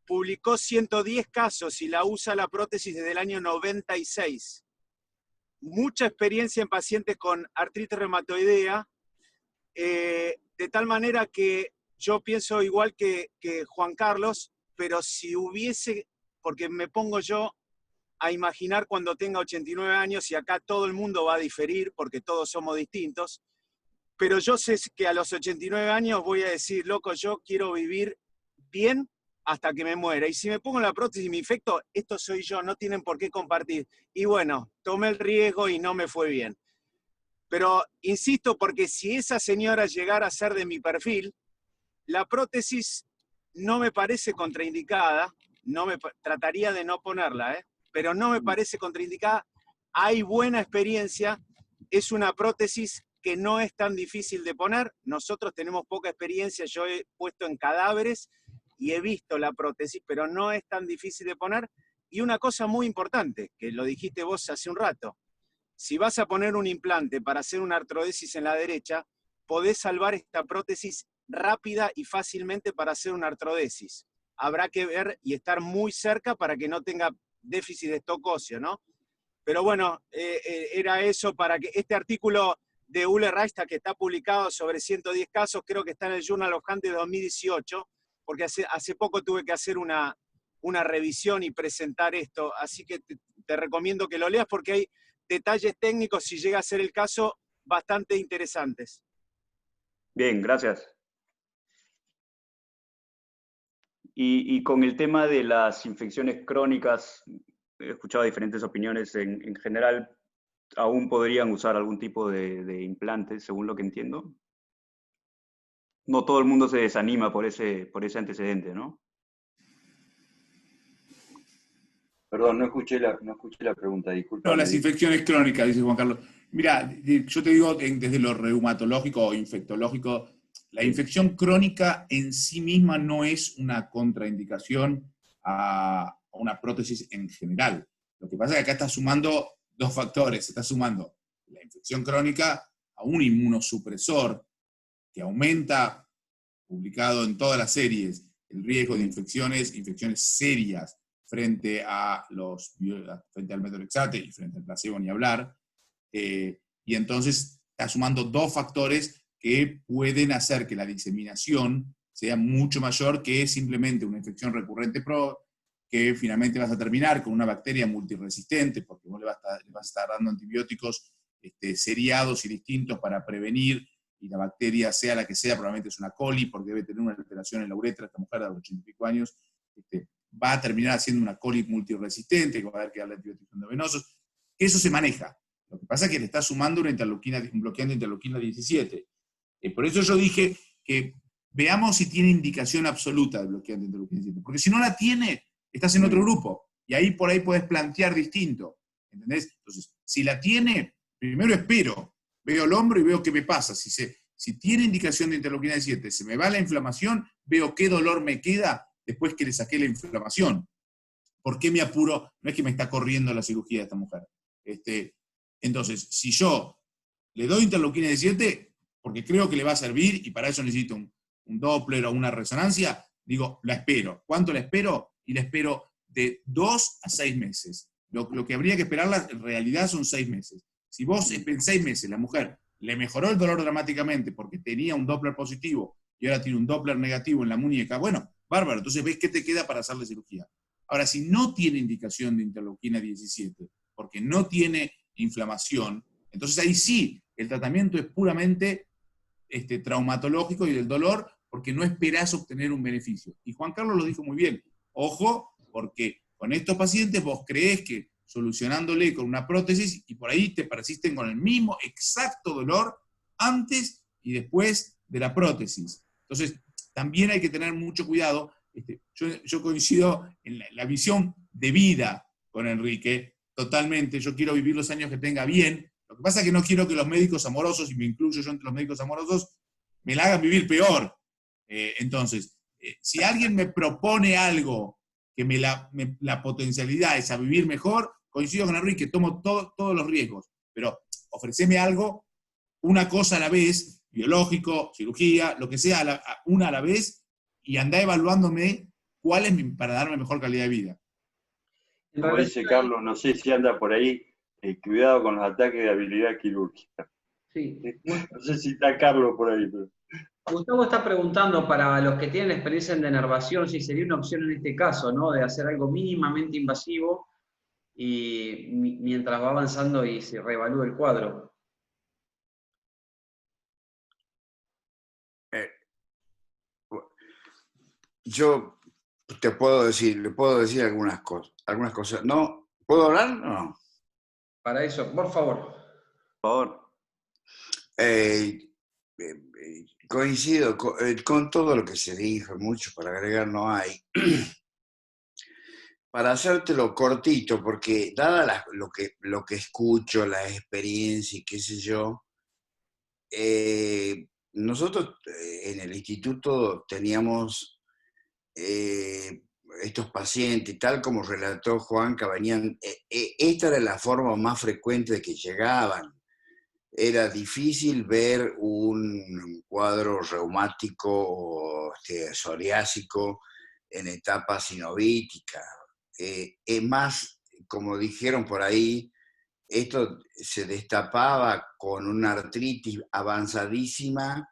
Publicó 110 casos y la usa la prótesis desde el año 96. Mucha experiencia en pacientes con artritis reumatoidea, de tal manera que yo pienso igual que Juan Carlos, pero si hubiese, porque me pongo yo a imaginar cuando tenga 89 años, y acá todo el mundo va a diferir porque todos somos distintos, pero yo sé que a los 89 años voy a decir, loco, yo quiero vivir bien hasta que me muera. Y si me pongo la prótesis y me infecto, esto soy yo, no tienen por qué compartir. Y bueno, tomé el riesgo y no me fue bien. Pero insisto, porque si esa señora llegara a ser de mi perfil, la prótesis no me parece contraindicada, trataría de no ponerla, pero no me parece contraindicada. Hay buena experiencia, es una prótesis que no es tan difícil de poner. Nosotros tenemos poca experiencia, yo he puesto en cadáveres y he visto la prótesis, pero no es tan difícil de poner. Y una cosa muy importante, que lo dijiste vos hace un rato, si vas a poner un implante para hacer una artrodesis en la derecha, podés salvar esta prótesis rápida y fácilmente para hacer una artrodesis. Habrá que ver y estar muy cerca para que no tenga déficit de stock óseo, ¿no? Pero bueno, era eso para que este artículo de Ule Reichstag, que está publicado sobre 110 casos, creo que está en el Journal of Hand de 2018, porque hace poco tuve que hacer una revisión y presentar esto, así que te recomiendo que lo leas porque hay detalles técnicos, si llega a ser el caso, bastante interesantes. Bien, gracias. Y con el tema de las infecciones crónicas, he escuchado diferentes opiniones. En general, ¿aún podrían usar algún tipo de implante, según lo que entiendo? no todo el mundo se desanima por ese antecedente, ¿no? Perdón, no escuché la pregunta, disculpa. No, las infecciones crónicas, dice Juan Carlos. Mira, yo te digo desde lo reumatológico o infectológico, la infección crónica en sí misma no es una contraindicación a una prótesis en general. Lo que pasa es que acá está sumando dos factores. Está sumando la infección crónica a un inmunosupresor que aumenta, publicado en todas las series, el riesgo de infecciones serias frente al methotrexate y frente al placebo ni hablar. Y entonces está sumando dos factores que pueden hacer que la diseminación sea mucho mayor que simplemente una infección recurrente que finalmente vas a terminar con una bacteria multiresistente, porque vos le vas a estar dando antibióticos seriados y distintos para prevenir, y la bacteria, sea la que sea, probablemente es una coli, porque debe tener una alteración en la uretra, esta mujer de los 80 y pico años, va a terminar siendo una coli multiresistente, que va a haber que darle antibióticos endovenosos. Eso se maneja. Lo que pasa es que le está sumando un bloqueante de interleuquina 17. Por eso yo dije que veamos si tiene indicación absoluta de bloqueante de interleuquina 17. Porque si no la tiene, estás en otro grupo. Y ahí por ahí podés plantear distinto. ¿Entendés? Entonces, si la tiene, primero espero, veo el hombro y veo qué me pasa. Si tiene indicación de interleuquina 17, se me va la inflamación, veo qué dolor me queda después que le saqué la inflamación. ¿Por qué me apuro? No es que me está corriendo la cirugía de esta mujer. Entonces, si yo le doy interleuquina 17, porque creo que le va a servir, y para eso necesito un Doppler o una resonancia, digo, la espero. ¿Cuánto la espero? Y la espero de 2 a 6 meses. Lo que habría que esperarla en realidad son 6 meses. Si vos en 6 meses la mujer le mejoró el dolor dramáticamente porque tenía un Doppler positivo y ahora tiene un Doppler negativo en la muñeca, bueno, bárbaro, entonces ves qué te queda para hacerle cirugía. Ahora, si no tiene indicación de interleuquina 17, porque no tiene inflamación, entonces ahí sí, el tratamiento es puramente traumatológico y del dolor, porque no esperás obtener un beneficio. Y Juan Carlos lo dijo muy bien, ojo, porque con estos pacientes vos creés que solucionándole con una prótesis, y por ahí te persisten con el mismo exacto dolor antes y después de la prótesis. Entonces, también hay que tener mucho cuidado. Yo coincido en la visión de vida con Enrique, totalmente. Yo quiero vivir los años que tenga bien. Lo que pasa es que no quiero que los médicos amorosos, y me incluyo yo entre los médicos amorosos, me la hagan vivir peor. Entonces, si alguien me propone algo que la potencialidad es a vivir mejor, coincido con Enrique, tomo todos los riesgos, pero ofreceme algo, una cosa a la vez, biológico, cirugía, lo que sea, una a la vez, y andá evaluándome cuál es para darme mejor calidad de vida. Como dice Carlos, no sé si anda por ahí, cuidado con los ataques de habilidad quirúrgica. Sí. No sé si está Carlos por ahí. Pero... Gustavo está preguntando para los que tienen experiencia en denervación si sería una opción en este caso, ¿no? De hacer algo mínimamente invasivo y mientras va avanzando y se reevalúa el cuadro. Yo le puedo decir algunas cosas. ¿No? ¿Puedo hablar o no? Para eso, por favor. Por favor. Coincido con todo lo que se dijo, mucho para agregar no hay. Para hacértelo cortito, porque dada lo que escucho, la experiencia y qué sé yo, nosotros en el instituto teníamos estos pacientes, tal como relató Juan, que venían, esta era la forma más frecuente de que llegaban. Era difícil ver un cuadro reumático o psoriásico en etapa sinovítica. Es más, como dijeron por ahí, esto se destapaba con una artritis avanzadísima,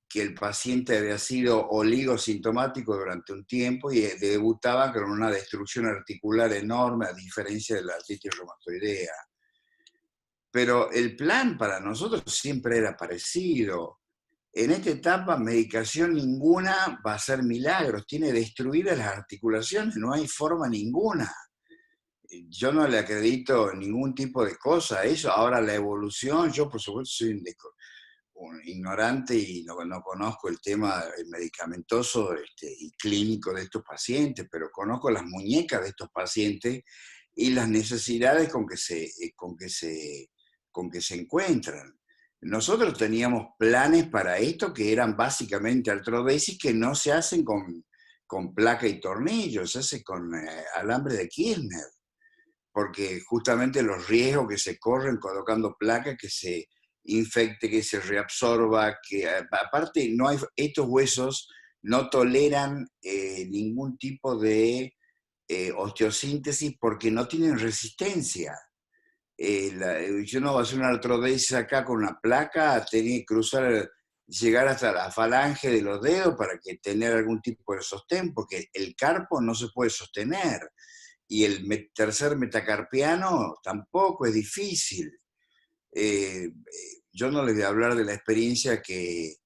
que el paciente había sido oligosintomático durante un tiempo y debutaba con una destrucción articular enorme, a diferencia de la artritis reumatoidea. Pero el plan para nosotros siempre era parecido. En esta etapa, medicación ninguna va a hacer milagros, tiene destruidas las articulaciones, no hay forma ninguna. Yo no le acredito ningún tipo de cosa a eso. Ahora la evolución, yo por supuesto soy un ignorante y no conozco el tema medicamentoso y clínico de estos pacientes, pero conozco las muñecas de estos pacientes y las necesidades con que se encuentran. Nosotros teníamos planes para esto que eran básicamente artrodesis que no se hacen con placa y tornillos, se hace con alambre de Kirchner, porque justamente los riesgos que se corren colocando placa, que se infecte, que se reabsorba, que aparte estos huesos no toleran ningún tipo de osteosíntesis porque no tienen resistencia. Yo no voy a hacer una artrodesis acá con una placa, tenía que llegar hasta la falange de los dedos para que tener algún tipo de sostén, porque el carpo no se puede sostener. Y el tercer metacarpiano tampoco, es difícil. Yo no les voy a hablar de la experiencia que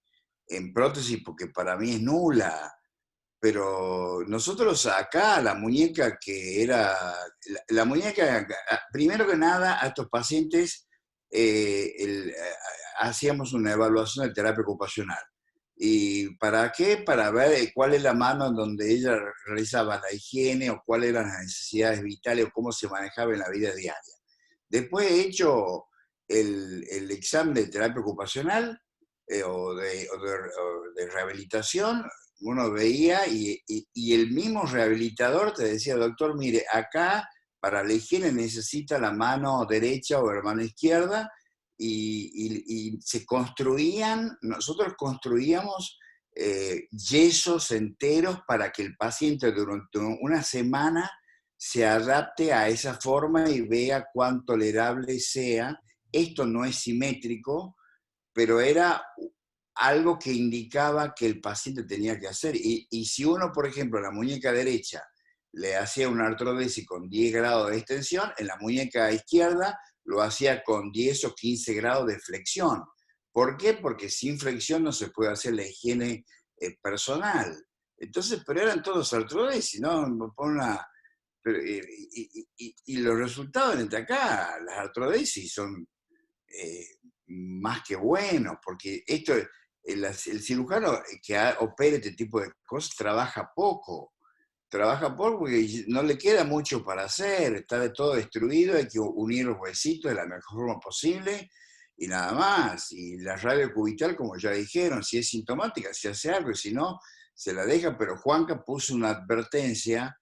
en prótesis, porque para mí es nula, pero nosotros acá, la muñeca que era, la muñeca, primero que nada, a estos pacientes hacíamos una evaluación de terapia ocupacional. ¿Y para qué? Para ver cuál es la mano en donde ella realizaba la higiene o cuáles eran las necesidades vitales o cómo se manejaba en la vida diaria. Después he hecho el examen de terapia ocupacional o de rehabilitación, uno veía y el mismo rehabilitador te decía, doctor, mire, acá para la higiene necesita la mano derecha o la mano izquierda, y se construían, nosotros construíamos yesos enteros para que el paciente durante una semana se adapte a esa forma y vea cuán tolerable sea. Esto no es simétrico, pero era algo que indicaba que el paciente tenía que hacer. Y si uno, por ejemplo, en la muñeca derecha le hacía una artrodesis con 10 grados de extensión, en la muñeca izquierda lo hacía con 10 o 15 grados de flexión. ¿Por qué? Porque sin flexión no se puede hacer la higiene personal. Entonces, pero eran todos artrodesis, ¿no? Y los resultados entre acá, las artrodesis son más que buenos, porque el cirujano que opera este tipo de cosas trabaja poco porque no le queda mucho para hacer, está de todo destruido, hay que unir los huesitos de la mejor forma posible y nada más. Y la radio cubital, como ya dijeron, si es sintomática, se hace algo, y si no, se la deja. Pero Juanca puso una advertencia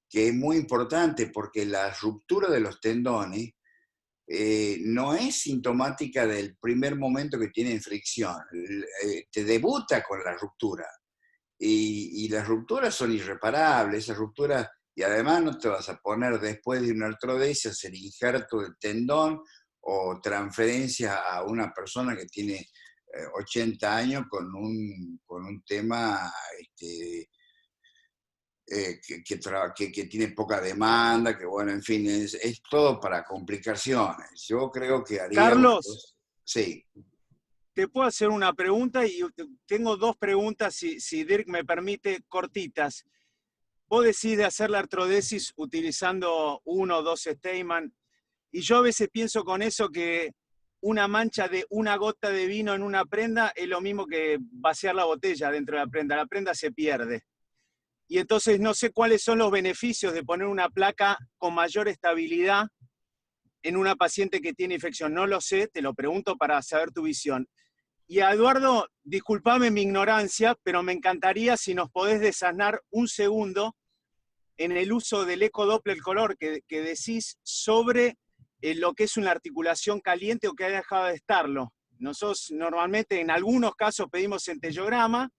que es muy importante, porque la ruptura de los tendones no es sintomática del primer momento que tienen fricción, te debuta con la ruptura. Y las rupturas son irreparables, esas rupturas, y además no te vas a poner después de una artrodesis a hacer injerto del tendón o transferencia a una persona que tiene 80 años con un tema que tiene poca demanda, que bueno, en fin, es todo para complicaciones. Yo creo que haría... Carlos. Sí. Te puedo hacer una pregunta y tengo dos preguntas, si Dirk me permite, cortitas. Vos decís de hacer la artrodesis utilizando 1 o 2 Steinmann, y yo a veces pienso con eso que una mancha de una gota de vino en una prenda es lo mismo que vaciar la botella dentro de la prenda se pierde. Y entonces no sé cuáles son los beneficios de poner una placa con mayor estabilidad en una paciente que tiene infección. No lo sé, te lo pregunto para saber tu visión. Y a Eduardo, discúlpame mi ignorancia, pero me encantaría si nos podés desasnar un segundo en el uso del ecodoppler color que decís sobre lo que es una articulación caliente o que haya dejado de estarlo. Nosotros normalmente en algunos casos pedimos centellograma,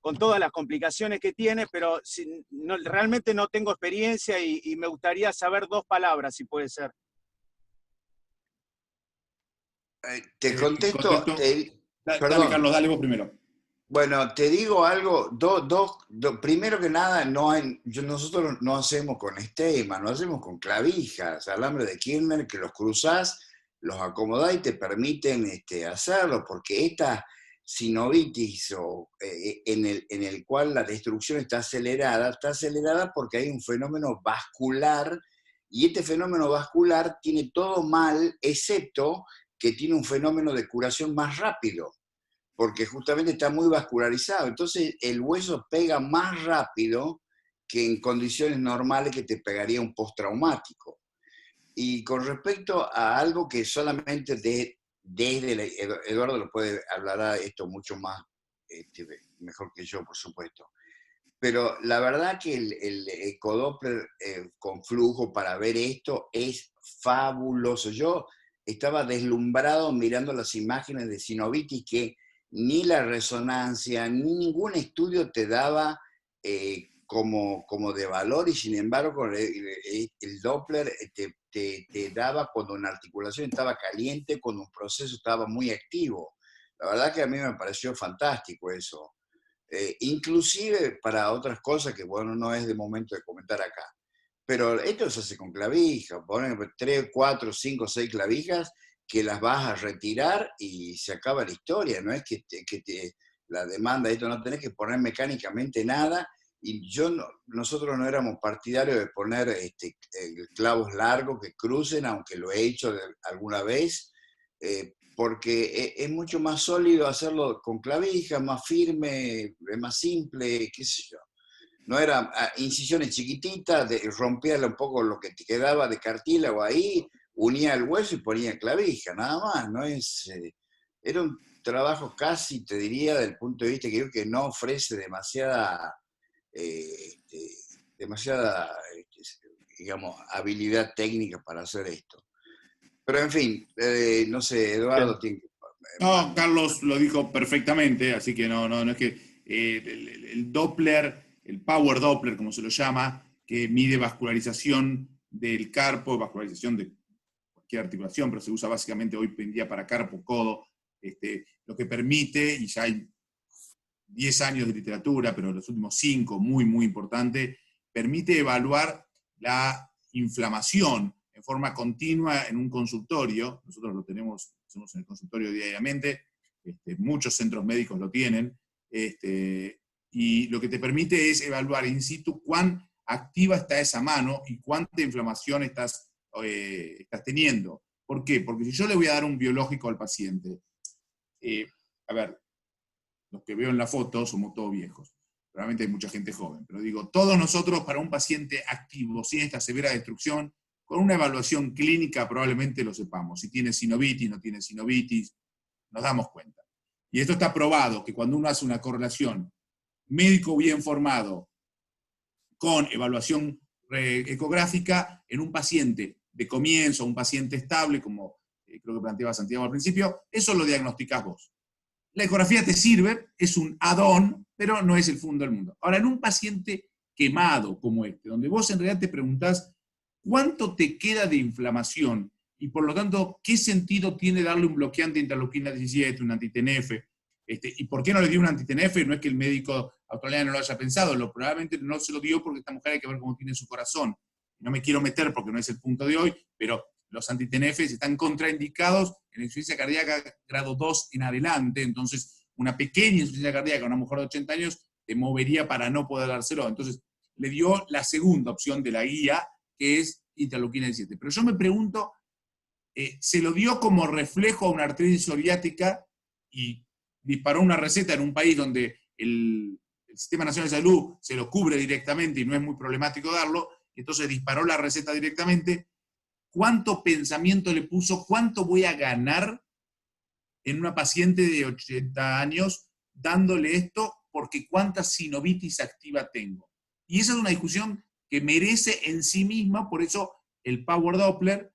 con todas las complicaciones que tiene, pero realmente no tengo experiencia y me gustaría saber 2 palabras, si puede ser. Te contesto... Dale, Carlos, dale vos primero. Bueno, te digo algo, primero que nada, nosotros no hacemos con Steinmann, no hacemos con clavijas, alambre de Kirchner, que los cruzás, los acomodás y te permiten hacerlo, porque esta sinovitis en el cual la destrucción está acelerada porque hay un fenómeno vascular, y este fenómeno vascular tiene todo mal, excepto que tiene un fenómeno de curación más rápido. porque justamente está muy vascularizado. Entonces el hueso pega más rápido que en condiciones normales que te pegaría un postraumático. Y con respecto a algo que solamente Eduardo lo puede hablar esto mucho más, mejor que yo, por supuesto. Pero la verdad que el ecodoppler con flujo para ver esto es fabuloso. Yo estaba deslumbrado mirando las imágenes de sinovitis que ni la resonancia, ni ningún estudio te daba como de valor, y sin embargo con el Doppler te daba cuando una articulación estaba caliente, cuando un proceso estaba muy activo. La verdad que a mí me pareció fantástico eso. Inclusive para otras cosas que, bueno, no es de momento de comentar acá. Pero esto se hace con clavijas, ponen 3, 4, 5, 6 clavijas que las vas a retirar y se acaba la historia. No es que la demanda, esto no tenés que poner mecánicamente nada. Y nosotros no éramos partidarios de poner clavos largos que crucen, aunque lo he hecho alguna vez, porque es mucho más sólido hacerlo con clavija, más firme, más simple, qué sé yo. No eran incisiones chiquititas, rompía un poco lo que te quedaba de cartílago ahí, unía el hueso y ponía clavija, nada más. No es, era un trabajo casi, te diría, del punto de vista que creo que no ofrece demasiada digamos, habilidad técnica para hacer esto. Pero en fin, no sé, Eduardo tiene que... No, Carlos lo dijo perfectamente, así que no es que el Doppler, el Power Doppler, como se lo llama, que mide vascularización del carpo, vascularización de cualquier articulación, pero se usa básicamente hoy en día para carpo, codo, lo que permite, y ya hay 10 años de literatura, pero los últimos 5, muy importante, permite evaluar la inflamación en forma continua en un consultorio. Nosotros lo hacemos en el consultorio diariamente, muchos centros médicos lo tienen, y lo que te permite es evaluar in situ cuán activa está esa mano y cuánta inflamación estás teniendo. ¿Por qué? Porque si yo le voy a dar un biológico al paciente, a ver, los que veo en la foto somos todos viejos, realmente hay mucha gente joven, pero digo, todos nosotros para un paciente activo, sin esta severa destrucción, con una evaluación clínica probablemente lo sepamos, si tiene sinovitis, no tiene sinovitis, nos damos cuenta. Y esto está probado, que cuando uno hace una correlación médico bien formado con evaluación ecográfica en un paciente de comienzo, un paciente estable, como creo que planteaba Santiago al principio, eso lo diagnosticás vos. La ecografía te sirve, es un add-on, pero no es el fondo del mundo. Ahora, en un paciente quemado como este, donde vos en realidad te preguntás cuánto te queda de inflamación y por lo tanto, ¿qué sentido tiene darle un bloqueante interleuquina 17, un anti-TNF? ¿Y por qué no le dio un anti-TNF? No es que el médico australiano no lo haya pensado, probablemente no se lo dio porque esta mujer hay que ver cómo tiene su corazón. No me quiero meter porque no es el punto de hoy, pero los anti-TNF están contraindicados en insuficiencia cardíaca grado 2 en adelante, entonces una pequeña insuficiencia cardíaca a una mujer de 80 años te movería para no poder dárselo. Entonces le dio la segunda opción de la guía, que es interleuquina 17. Pero yo me pregunto, ¿se lo dio como reflejo a una artritis psoriática y disparó una receta en un país donde el Sistema Nacional de Salud se lo cubre directamente y no es muy problemático darlo, entonces disparó la receta directamente? ¿Cuánto pensamiento le puso? ¿Cuánto voy a ganar en una paciente de 80 años dándole esto? Porque cuánta sinovitis activa tengo. Y esa es una discusión que merece en sí misma, por eso el Power Doppler,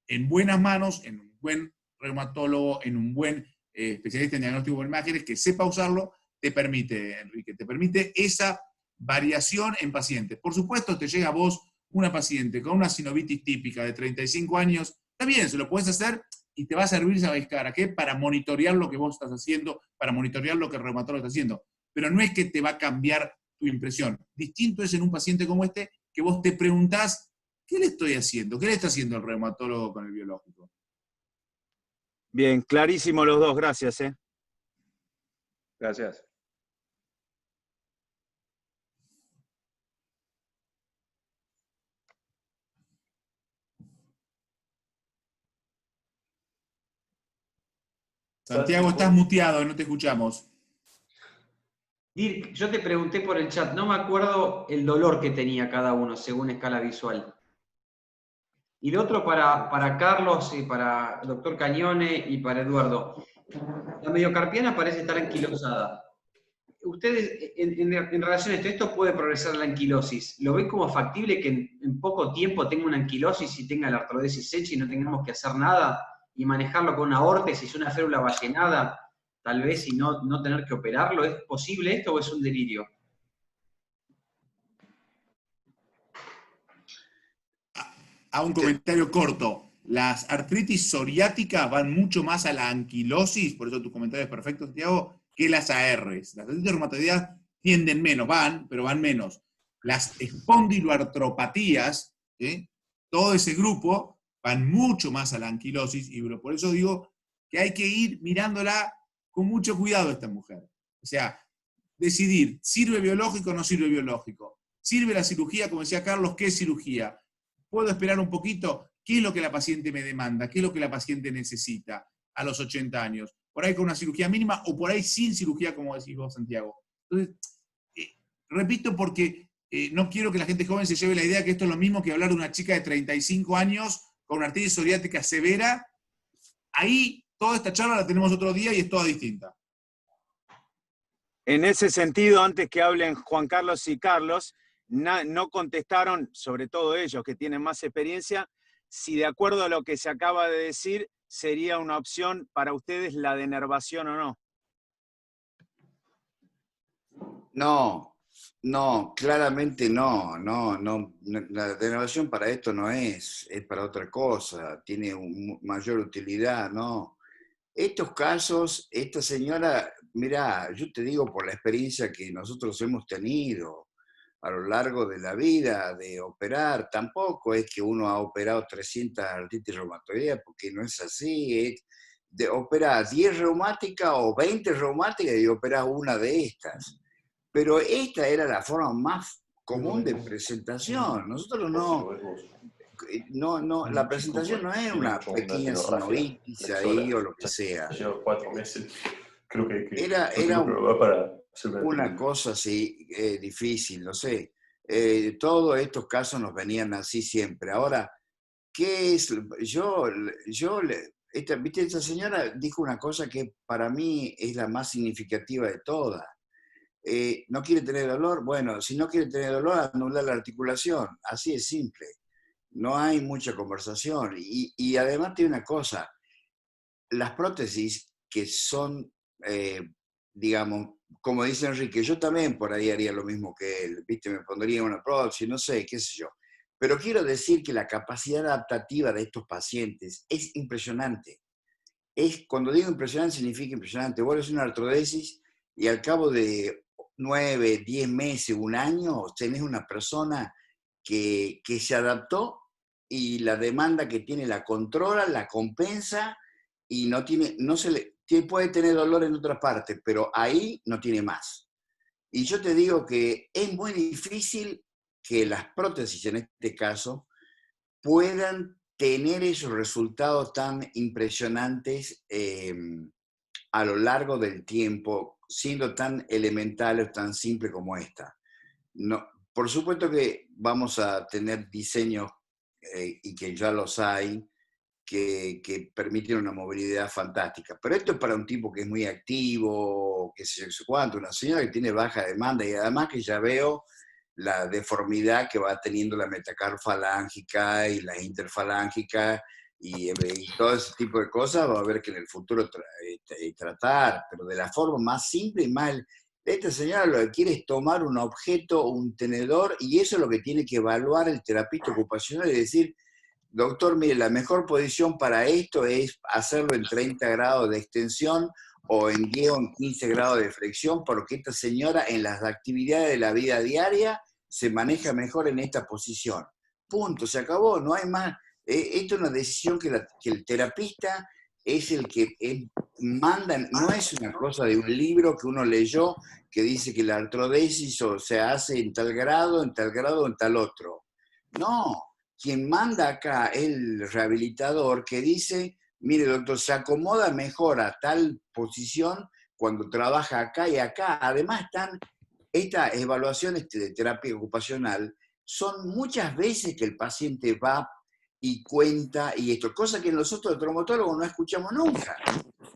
en buenas manos, en un buen reumatólogo, en un buen especialista en diagnóstico por imágenes que sepa usarlo, te permite, Enrique, te permite esa variación en pacientes. Por supuesto, te llega a vos una paciente con una sinovitis típica de 35 años, está bien, se lo puedes hacer y te va a servir, ¿sabes para qué? Para monitorear lo que vos estás haciendo, para monitorear lo que el reumatólogo está haciendo. Pero no es que te va a cambiar tu impresión. Distinto es en un paciente como este, que vos te preguntás, ¿qué le estoy haciendo? ¿Qué le está haciendo el reumatólogo con el biológico? Bien, clarísimo los dos, gracias. Gracias. Santiago, estás muteado, no te escuchamos. Dirk, yo te pregunté por el chat, no me acuerdo el dolor que tenía cada uno según escala visual. Y lo otro para Carlos y para el doctor Cañone y para Eduardo. La mediocarpiana parece estar anquilosada. Ustedes, en relación a esto puede progresar la anquilosis. ¿Lo ven como factible que en poco tiempo tenga una anquilosis y tenga la artrodesis hecha y no tengamos que hacer nada y manejarlo con una órtesis, una férula vallenada, tal vez, y no tener que operarlo? ¿Es posible esto o es un delirio? A un comentario corto. Las artritis psoriáticas van mucho más a la anquilosis, por eso tu comentario es perfecto, Santiago, que las ARs. Las artritis reumatoideas tienden menos, pero van menos. Las espondiloartropatías, todo ese grupo, van mucho más a la anquilosis, y por eso digo que hay que ir mirándola con mucho cuidado a esta mujer. O sea, decidir, ¿sirve biológico o no sirve biológico? ¿Sirve la cirugía? Como decía Carlos, ¿qué es cirugía? ¿Puedo esperar un poquito? ¿Qué es lo que la paciente me demanda? ¿Qué es lo que la paciente necesita a los 80 años? Por ahí con una cirugía mínima o por ahí sin cirugía, como decís vos, Santiago. Entonces, repito porque no quiero que la gente joven se lleve la idea que esto es lo mismo que hablar de una chica de 35 años con una artritis psoriática severa. Ahí toda esta charla la tenemos otro día y es toda distinta. En ese sentido, antes que hablen Juan Carlos y Carlos, no contestaron, sobre todo ellos que tienen más experiencia, si de acuerdo a lo que se acaba de decir, sería una opción para ustedes la denervación o no. No, claramente no. La denervación para esto no es para otra cosa, tiene mayor utilidad, no. Estos casos, esta señora, mira, yo te digo por la experiencia que nosotros hemos tenido a lo largo de la vida de operar, tampoco es que uno ha operado 300 artritis reumatoideas, porque no es así, es de operar 10 reumáticas o 20 reumáticas y operar una de estas. Pero esta era la forma más común de presentación. Nosotros no, la presentación no es una pequeña sinovitis ahí o lo que sea. Llevo 4 meses, creo que era una cosa así difícil, no sé. Todos estos casos nos venían así siempre. Ahora, ¿qué es? Esta señora dijo una cosa que para mí es la más significativa de todas. ¿No quiere tener dolor? Bueno, si no quiere tener dolor, anular la articulación. Así es simple. No hay mucha conversación. Y además tiene una cosa. Las prótesis que son, digamos, como dice Enrique, yo también por ahí haría lo mismo que él. ¿Viste? Me pondría una prótesis, no sé, qué sé yo. Pero quiero decir que la capacidad adaptativa de estos pacientes es impresionante. Cuando digo impresionante, significa impresionante. Vos haces una artrodesis y al cabo de 9, 10 meses, un año, tenés una persona que se adaptó y la demanda que tiene la controla, la compensa y puede tener dolor en otra parte, pero ahí no tiene más. Y yo te digo que es muy difícil que las prótesis, en este caso, puedan tener esos resultados tan impresionantes a lo largo del tiempo, siendo tan elementales, tan simple como esta. No, por supuesto que vamos a tener diseños, y que ya los hay, que permiten una movilidad fantástica. Pero esto es para un tipo que es muy activo, que sé yo cuánto, una señora que tiene baja demanda y además que ya veo la deformidad que va teniendo la metacarfalángica y la interfalángica y todo ese tipo de cosas va a haber que en el futuro tratar, pero de la forma más simple y más... Esta señora lo que quiere es tomar un objeto, un tenedor, y eso es lo que tiene que evaluar el terapista ocupacional y decir, doctor, mire, la mejor posición para esto es hacerlo en 30 grados de extensión o en 10 o en 15 grados de flexión, porque esta señora en las actividades de la vida diaria se maneja mejor en esta posición. Punto, se acabó, no hay más. Esto es una decisión que el terapista es el que manda, no es una cosa de un libro que uno leyó que dice que la artrodesis se hace en tal grado, en tal otro. No, quien manda acá es el rehabilitador que dice, mire doctor, se acomoda mejor a tal posición cuando trabaja acá y acá. Además estas evaluaciones de terapia ocupacional son muchas veces que el paciente va y cuenta y esto, cosa que nosotros los traumatólogos no escuchamos nunca.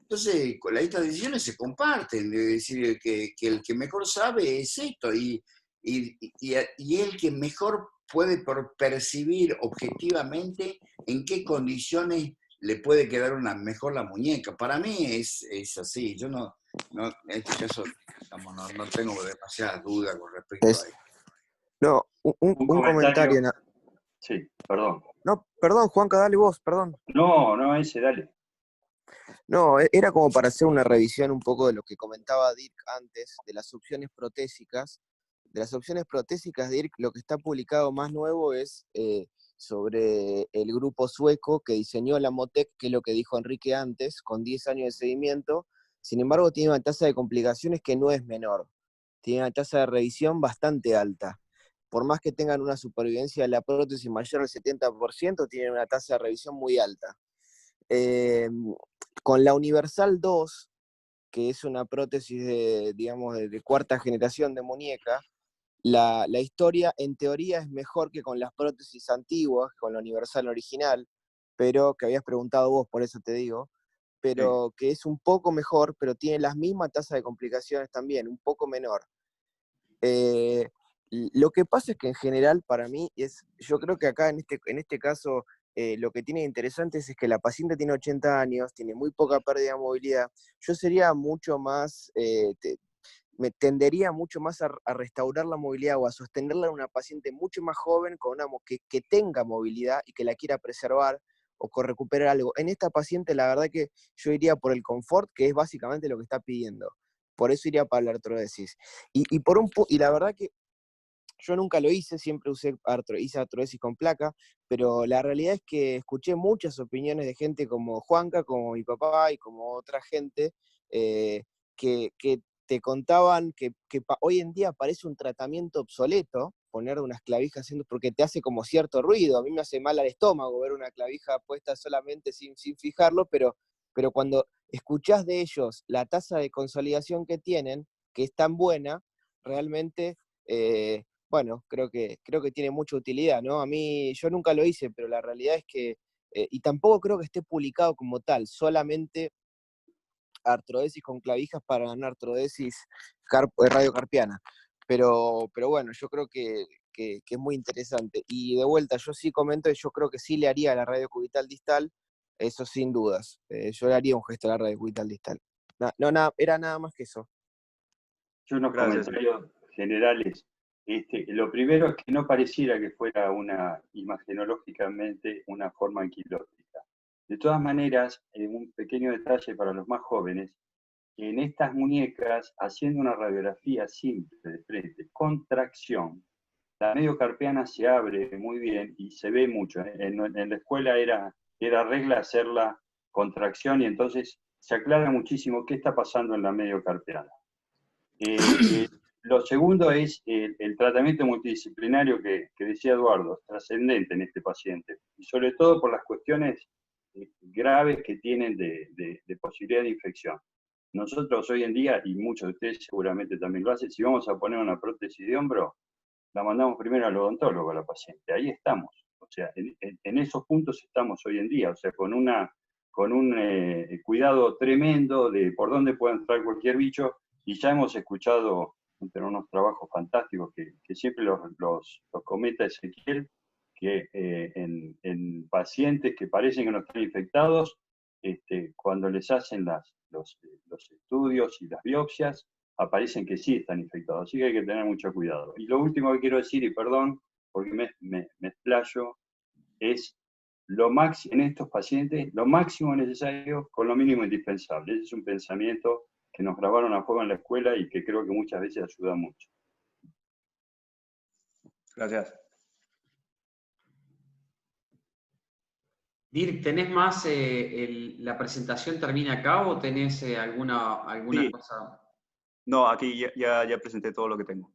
Entonces, con estas decisiones se comparten, es decir, que el que mejor sabe es esto, y el que mejor puede percibir objetivamente en qué condiciones le puede quedar mejor la muñeca. Para mí es así, yo no en este caso digamos, no tengo demasiadas dudas con respecto a esto. No, un comentario. Sí, perdón. No, perdón, Juanca, dale vos, perdón. No, ese, dale. No, era como para hacer una revisión un poco de lo que comentaba Dirk antes, de las opciones protésicas. De las opciones protésicas, Dirk, lo que está publicado más nuevo es sobre el grupo sueco que diseñó la Motec, que es lo que dijo Enrique antes, con 10 años de seguimiento. Sin embargo, tiene una tasa de complicaciones que no es menor. Tiene una tasa de revisión bastante alta. Por más que tengan una supervivencia de la prótesis mayor al 70%, tienen una tasa de revisión muy alta. Con la Universal 2, que es una prótesis de cuarta generación de muñeca, la historia en teoría es mejor que con las prótesis antiguas, con la Universal original, pero que habías preguntado vos, por eso te digo, pero sí, que es un poco mejor, pero tiene las mismas tasas de complicaciones también, un poco menor. Lo que pasa es que en general para mí yo creo que acá en este caso lo que tiene de interesante es que la paciente tiene 80 años, tiene muy poca pérdida de movilidad. Yo sería mucho más, me tendería mucho más a restaurar la movilidad o a sostenerla en una paciente mucho más joven con que tenga movilidad y que la quiera preservar o recuperar algo. En esta paciente la verdad que yo iría por el confort, que es básicamente lo que está pidiendo. Por eso iría para la artrodesis. Y la verdad que yo nunca lo hice, siempre hice artrodesis con placa, pero la realidad es que escuché muchas opiniones de gente como Juanca, como mi papá y como otra gente, que te contaban que hoy en día parece un tratamiento obsoleto poner unas clavijas porque te hace como cierto ruido. A mí me hace mal al estómago ver una clavija puesta solamente sin fijarlo, pero cuando escuchás de ellos la tasa de consolidación que tienen, que es tan buena, realmente, bueno, creo que tiene mucha utilidad, ¿no? A mí, yo nunca lo hice, pero la realidad es que, y tampoco creo que esté publicado como tal, solamente artrodesis con clavijas para ganar artrodesis radiocarpiana. Pero bueno, yo creo que es muy interesante. Y de vuelta, yo sí comento que yo creo que sí le haría a la radiocubital distal, eso sin dudas. Yo le haría un gesto a la radiocubital distal. Era nada más que eso. Yo unos comentarios generales. Lo primero es que no pareciera que fuera imagenológicamente una forma anquilótica. De todas maneras, un pequeño detalle para los más jóvenes, en estas muñecas, haciendo una radiografía simple de frente, con tracción, la mediocarpiana se abre muy bien y se ve mucho. En la escuela era regla hacerla con tracción y entonces se aclara muchísimo qué está pasando en la mediocarpiana. Lo segundo es el tratamiento multidisciplinario que decía Eduardo, trascendente en este paciente, y sobre todo por las cuestiones graves que tienen de posibilidad de infección. Nosotros hoy en día, y muchos de ustedes seguramente también lo hacen, si vamos a poner una prótesis de hombro, la mandamos primero al odontólogo a la paciente, ahí estamos. O sea, en esos puntos estamos hoy en día, o sea, con un cuidado tremendo de por dónde puede entrar cualquier bicho. Y ya hemos escuchado entre unos trabajos fantásticos que siempre los comenta Ezequiel, que en pacientes que parecen que no están infectados, cuando les hacen los estudios y las biopsias, aparecen que sí están infectados. Así que hay que tener mucho cuidado. Y lo último que quiero decir, y perdón, porque me explayo, es en estos pacientes, lo máximo necesario con lo mínimo indispensable. Ese es un pensamiento que nos grabaron a fuego en la escuela y que creo que muchas veces ayuda mucho. Gracias. Dirk, ¿tenés más, la presentación termina acá o tenés alguna Sí. cosa? No, aquí ya presenté todo lo que tengo.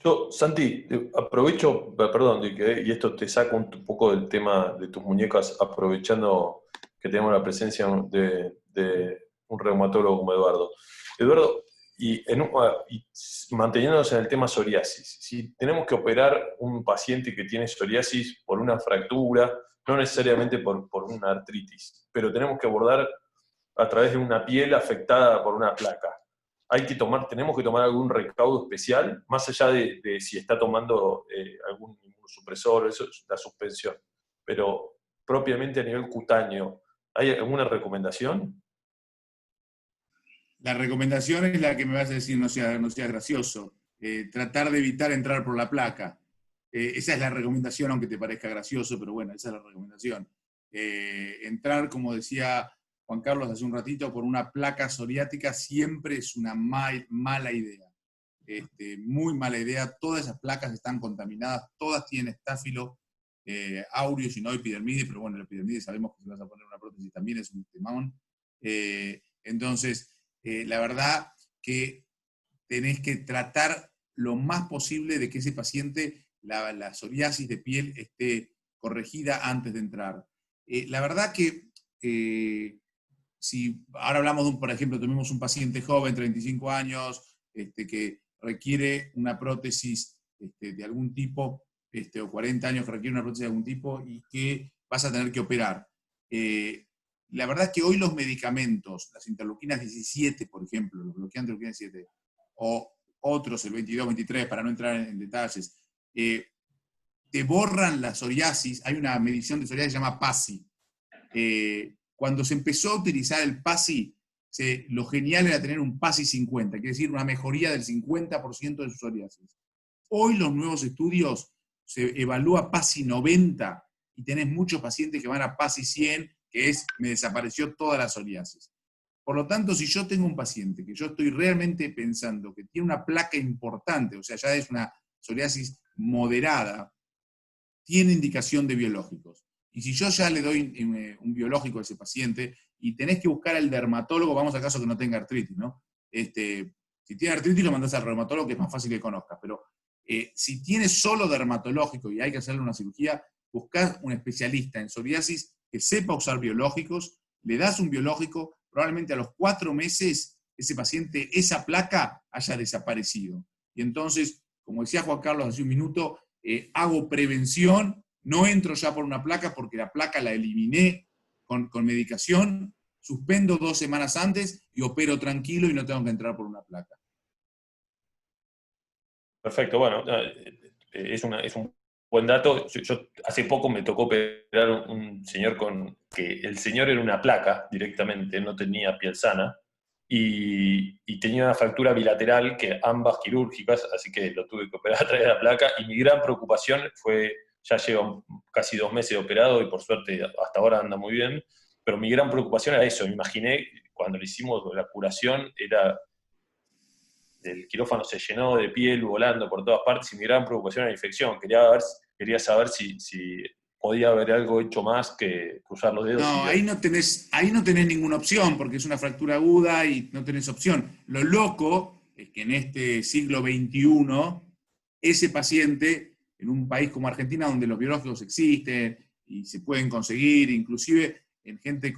Yo, Santi, aprovecho, perdón, y esto te saca un poco del tema de tus muñecas, aprovechando que tenemos la presencia de un reumatólogo como Eduardo. Eduardo, y manteniéndonos en el tema psoriasis, si tenemos que operar un paciente que tiene psoriasis por una fractura, no necesariamente por una artritis, pero tenemos que abordar a través de una piel afectada por una placa. Tenemos que tomar algún recaudo especial, más allá de si está tomando algún inmunosupresor, eso es la suspensión. Pero propiamente a nivel cutáneo, ¿hay alguna recomendación? La recomendación es la que me vas a decir, no sea gracioso. Tratar de evitar entrar por la placa. Esa es la recomendación, aunque te parezca gracioso, pero bueno, esa es la recomendación. Entrar, como decía Juan Carlos hace un ratito, por una placa psoriática siempre es una mala idea. Muy mala idea. Todas esas placas están contaminadas, todas tienen estáfilo, aureus y no epidermidis, pero bueno, la epidermidis sabemos que si vas a poner una prótesis también es un temón. Entonces, la verdad que tenés que tratar lo más posible de que ese paciente, la psoriasis de piel, esté corregida antes de entrar. La verdad que si ahora hablamos por ejemplo, tuvimos un paciente joven, 35 años, que requiere una prótesis de algún tipo, o 40 años que requiere una prótesis de algún tipo y que vas a tener que operar. La verdad es que hoy los medicamentos, las interleuquinas 17, por ejemplo, los bloqueantes de interleuquina 17, o otros, el 22, 23, para no entrar en detalles, te borran la psoriasis. Hay una medición de psoriasis que se llama PASI. Cuando se empezó a utilizar el PASI, lo genial era tener un PASI 50, quiere decir una mejoría del 50% de su psoriasis. Hoy los nuevos estudios se evalúa PASI 90 y tenés muchos pacientes que van a PASI 100, que es, me desapareció toda la psoriasis. Por lo tanto, si yo tengo un paciente que yo estoy realmente pensando que tiene una placa importante, o sea, ya es una psoriasis moderada, tiene indicación de biológicos. Y si yo ya le doy un biológico a ese paciente y tenés que buscar al dermatólogo, vamos al caso que no tenga artritis, ¿no? Si tiene artritis lo mandás al reumatólogo, que es más fácil que conozcas, pero si tiene solo dermatológico y hay que hacerle una cirugía, buscás un especialista en psoriasis que sepa usar biológicos, le das un biológico, probablemente a los 4 meses ese paciente, esa placa haya desaparecido. Y entonces, como decía Juan Carlos hace un minuto, hago prevención, no entro ya por una placa porque la placa la eliminé con medicación, suspendo 2 semanas antes y opero tranquilo y no tengo que entrar por una placa. Perfecto, bueno, es un buen dato. Yo hace poco me tocó operar un señor que el señor era una placa directamente, no tenía piel sana, y tenía una fractura bilateral, que ambas quirúrgicas, así que lo tuve que operar a través de la placa, y mi gran preocupación fue, ya lleva casi 2 meses operado, y por suerte hasta ahora anda muy bien, pero mi gran preocupación era eso. Me imaginé, cuando le hicimos la curación, el quirófano se llenó de piel volando por todas partes, y mi gran preocupación era la infección. Quería saber si podía haber algo hecho más que cruzar los dedos. No, ahí no tenés ninguna opción, porque es una fractura aguda y no tenés opción. Lo loco es que en este siglo XXI, ese paciente, en un país como Argentina, donde los biológicos existen y se pueden conseguir, inclusive en gente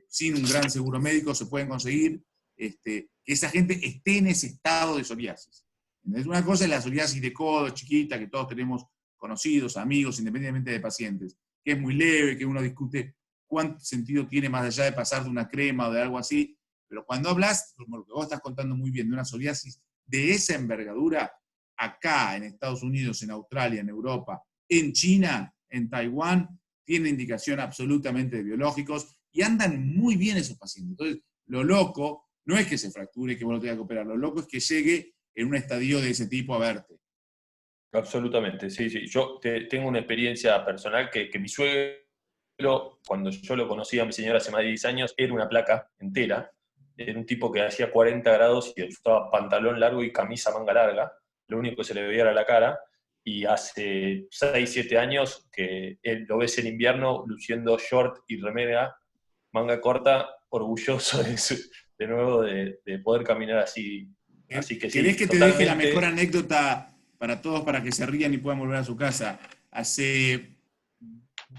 sin un gran seguro médico se pueden conseguir, que esa gente esté en ese estado de psoriasis. Una cosa es la psoriasis de codo, chiquita, que todos tenemos conocidos, amigos, independientemente de pacientes, que es muy leve, que uno discute cuánto sentido tiene más allá de pasar de una crema o de algo así, pero cuando hablas, como lo que vos estás contando muy bien, de una psoriasis de esa envergadura, acá en Estados Unidos, en Australia, en Europa, en China, en Taiwán, tiene indicación absolutamente de biológicos y andan muy bien esos pacientes. Entonces, lo loco no es que se fracture y que vos lo tengas que operar, lo loco es que llegue en un estadio de ese tipo a verte. Absolutamente, sí. Yo tengo una experiencia personal que mi suegro, cuando yo lo conocí a mi señora hace más de 10 años, era una placa entera. Era un tipo que hacía 40 grados y usaba pantalón largo y camisa manga larga. Lo único que se le veía era la cara. Y hace 6, 7 años que él lo ves en invierno luciendo short y remera, manga corta, orgulloso de nuevo de poder caminar así Así que sí, ¿Querés que te deje la totalmente. mejor anécdota para todos, para que se rían y puedan volver a su casa? Hace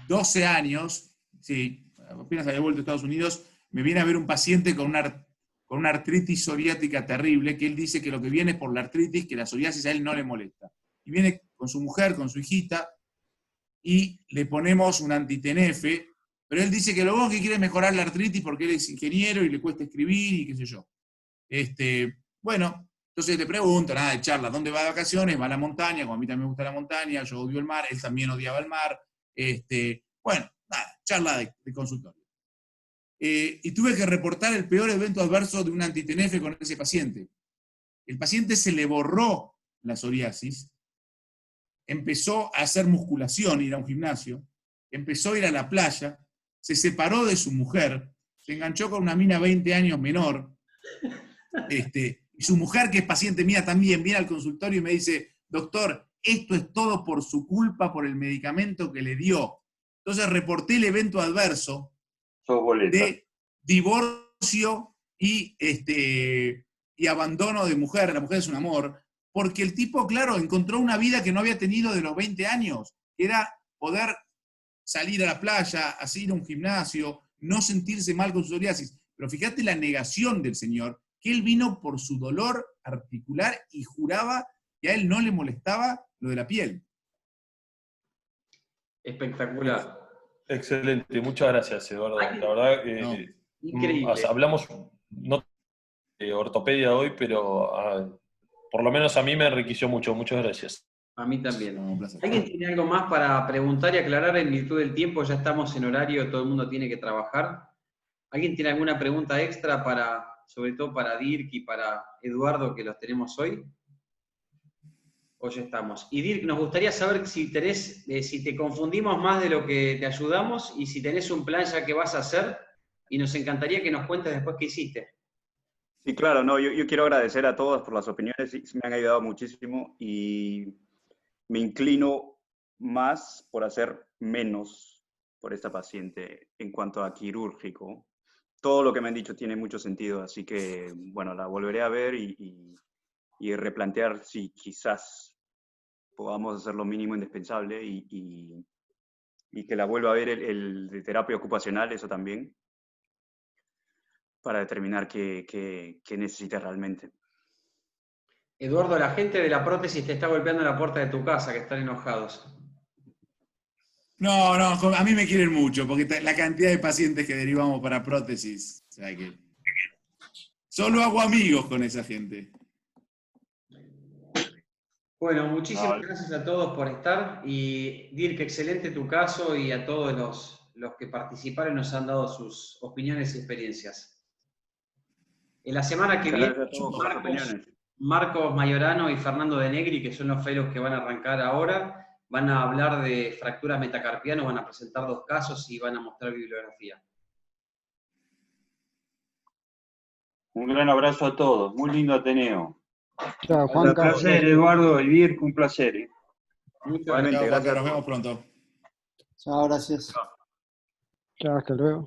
12 años, sí, apenas había vuelto a Estados Unidos, me viene a ver un paciente con una artritis psoriática terrible, que él dice que lo que viene es por la artritis, que la psoriasis a él no le molesta. Y viene con su mujer, con su hijita, y le ponemos un anti-TNF, pero él dice que lo único que quiere es mejorar la artritis porque él es ingeniero y le cuesta escribir y qué sé yo. Bueno, entonces le pregunto, nada de charla, ¿dónde va de vacaciones? Va a la montaña, como a mí también me gusta la montaña, yo odio el mar, él también odiaba el mar. Bueno, nada, charla de consultorio. Y tuve que reportar el peor evento adverso de un anti-TNF con ese paciente. El paciente se le borró la psoriasis, empezó a hacer musculación, ir a un gimnasio, empezó a ir a la playa, se separó de su mujer, se enganchó con una mina 20 años menor, y su mujer, que es paciente mía también, viene al consultorio y me dice, doctor, esto es todo por su culpa, por el medicamento que le dio. Entonces reporté el evento adverso de divorcio y abandono de mujer. La mujer es un amor, porque el tipo, claro, encontró una vida que no había tenido de los 20 años, que era poder salir a la playa, así ir a un gimnasio, no sentirse mal con su psoriasis. Pero fíjate la negación del señor, que él vino por su dolor articular y juraba que a él no le molestaba lo de la piel. Espectacular. Excelente, muchas gracias, Eduardo. La verdad, increíble. Hablamos no de ortopedia hoy, pero por lo menos a mí me enriqueció mucho. Muchas gracias. A mí también. ¿Alguien tiene algo más para preguntar y aclarar en virtud del tiempo? Ya estamos en horario, todo el mundo tiene que trabajar. ¿Alguien tiene alguna pregunta extra sobre todo para Dirk y para Eduardo, que los tenemos hoy? O ya estamos. Y Dirk, nos gustaría saber si te confundimos más de lo que te ayudamos y si tenés un plan ya que vas a hacer, y nos encantaría que nos cuentes después qué hiciste. Sí, claro, no, yo quiero agradecer a todos por las opiniones, sí, me han ayudado muchísimo y me inclino más por hacer menos por esta paciente en cuanto a quirúrgico. Todo lo que me han dicho tiene mucho sentido, así que, bueno, la volveré a ver y replantear si quizás podamos hacer lo mínimo indispensable y que la vuelva a ver el de terapia ocupacional, eso también, para determinar qué necesita realmente. Eduardo, la gente de la prótesis te está golpeando la puerta de tu casa, que están enojados. No, a mí me quieren mucho, porque la cantidad de pacientes que derivamos para prótesis, o sea que solo hago amigos con esa gente. Bueno, muchísimas gracias a todos por estar, y Dirk, excelente tu caso, y a todos los que participaron nos han dado sus opiniones y experiencias. En la semana que viene, Marcos Mayorano y Fernando De Negri, que son los fellows que van a arrancar ahora, van a hablar de fracturas metacarpianas, van a presentar 2 casos y van a mostrar bibliografía. Un gran abrazo a todos, muy lindo Ateneo. Chao, Juan. Un placer, Eduardo, y Dirk, un placer. Igualmente, gracias. Nos vemos pronto. Chao, gracias. Chao, hasta luego.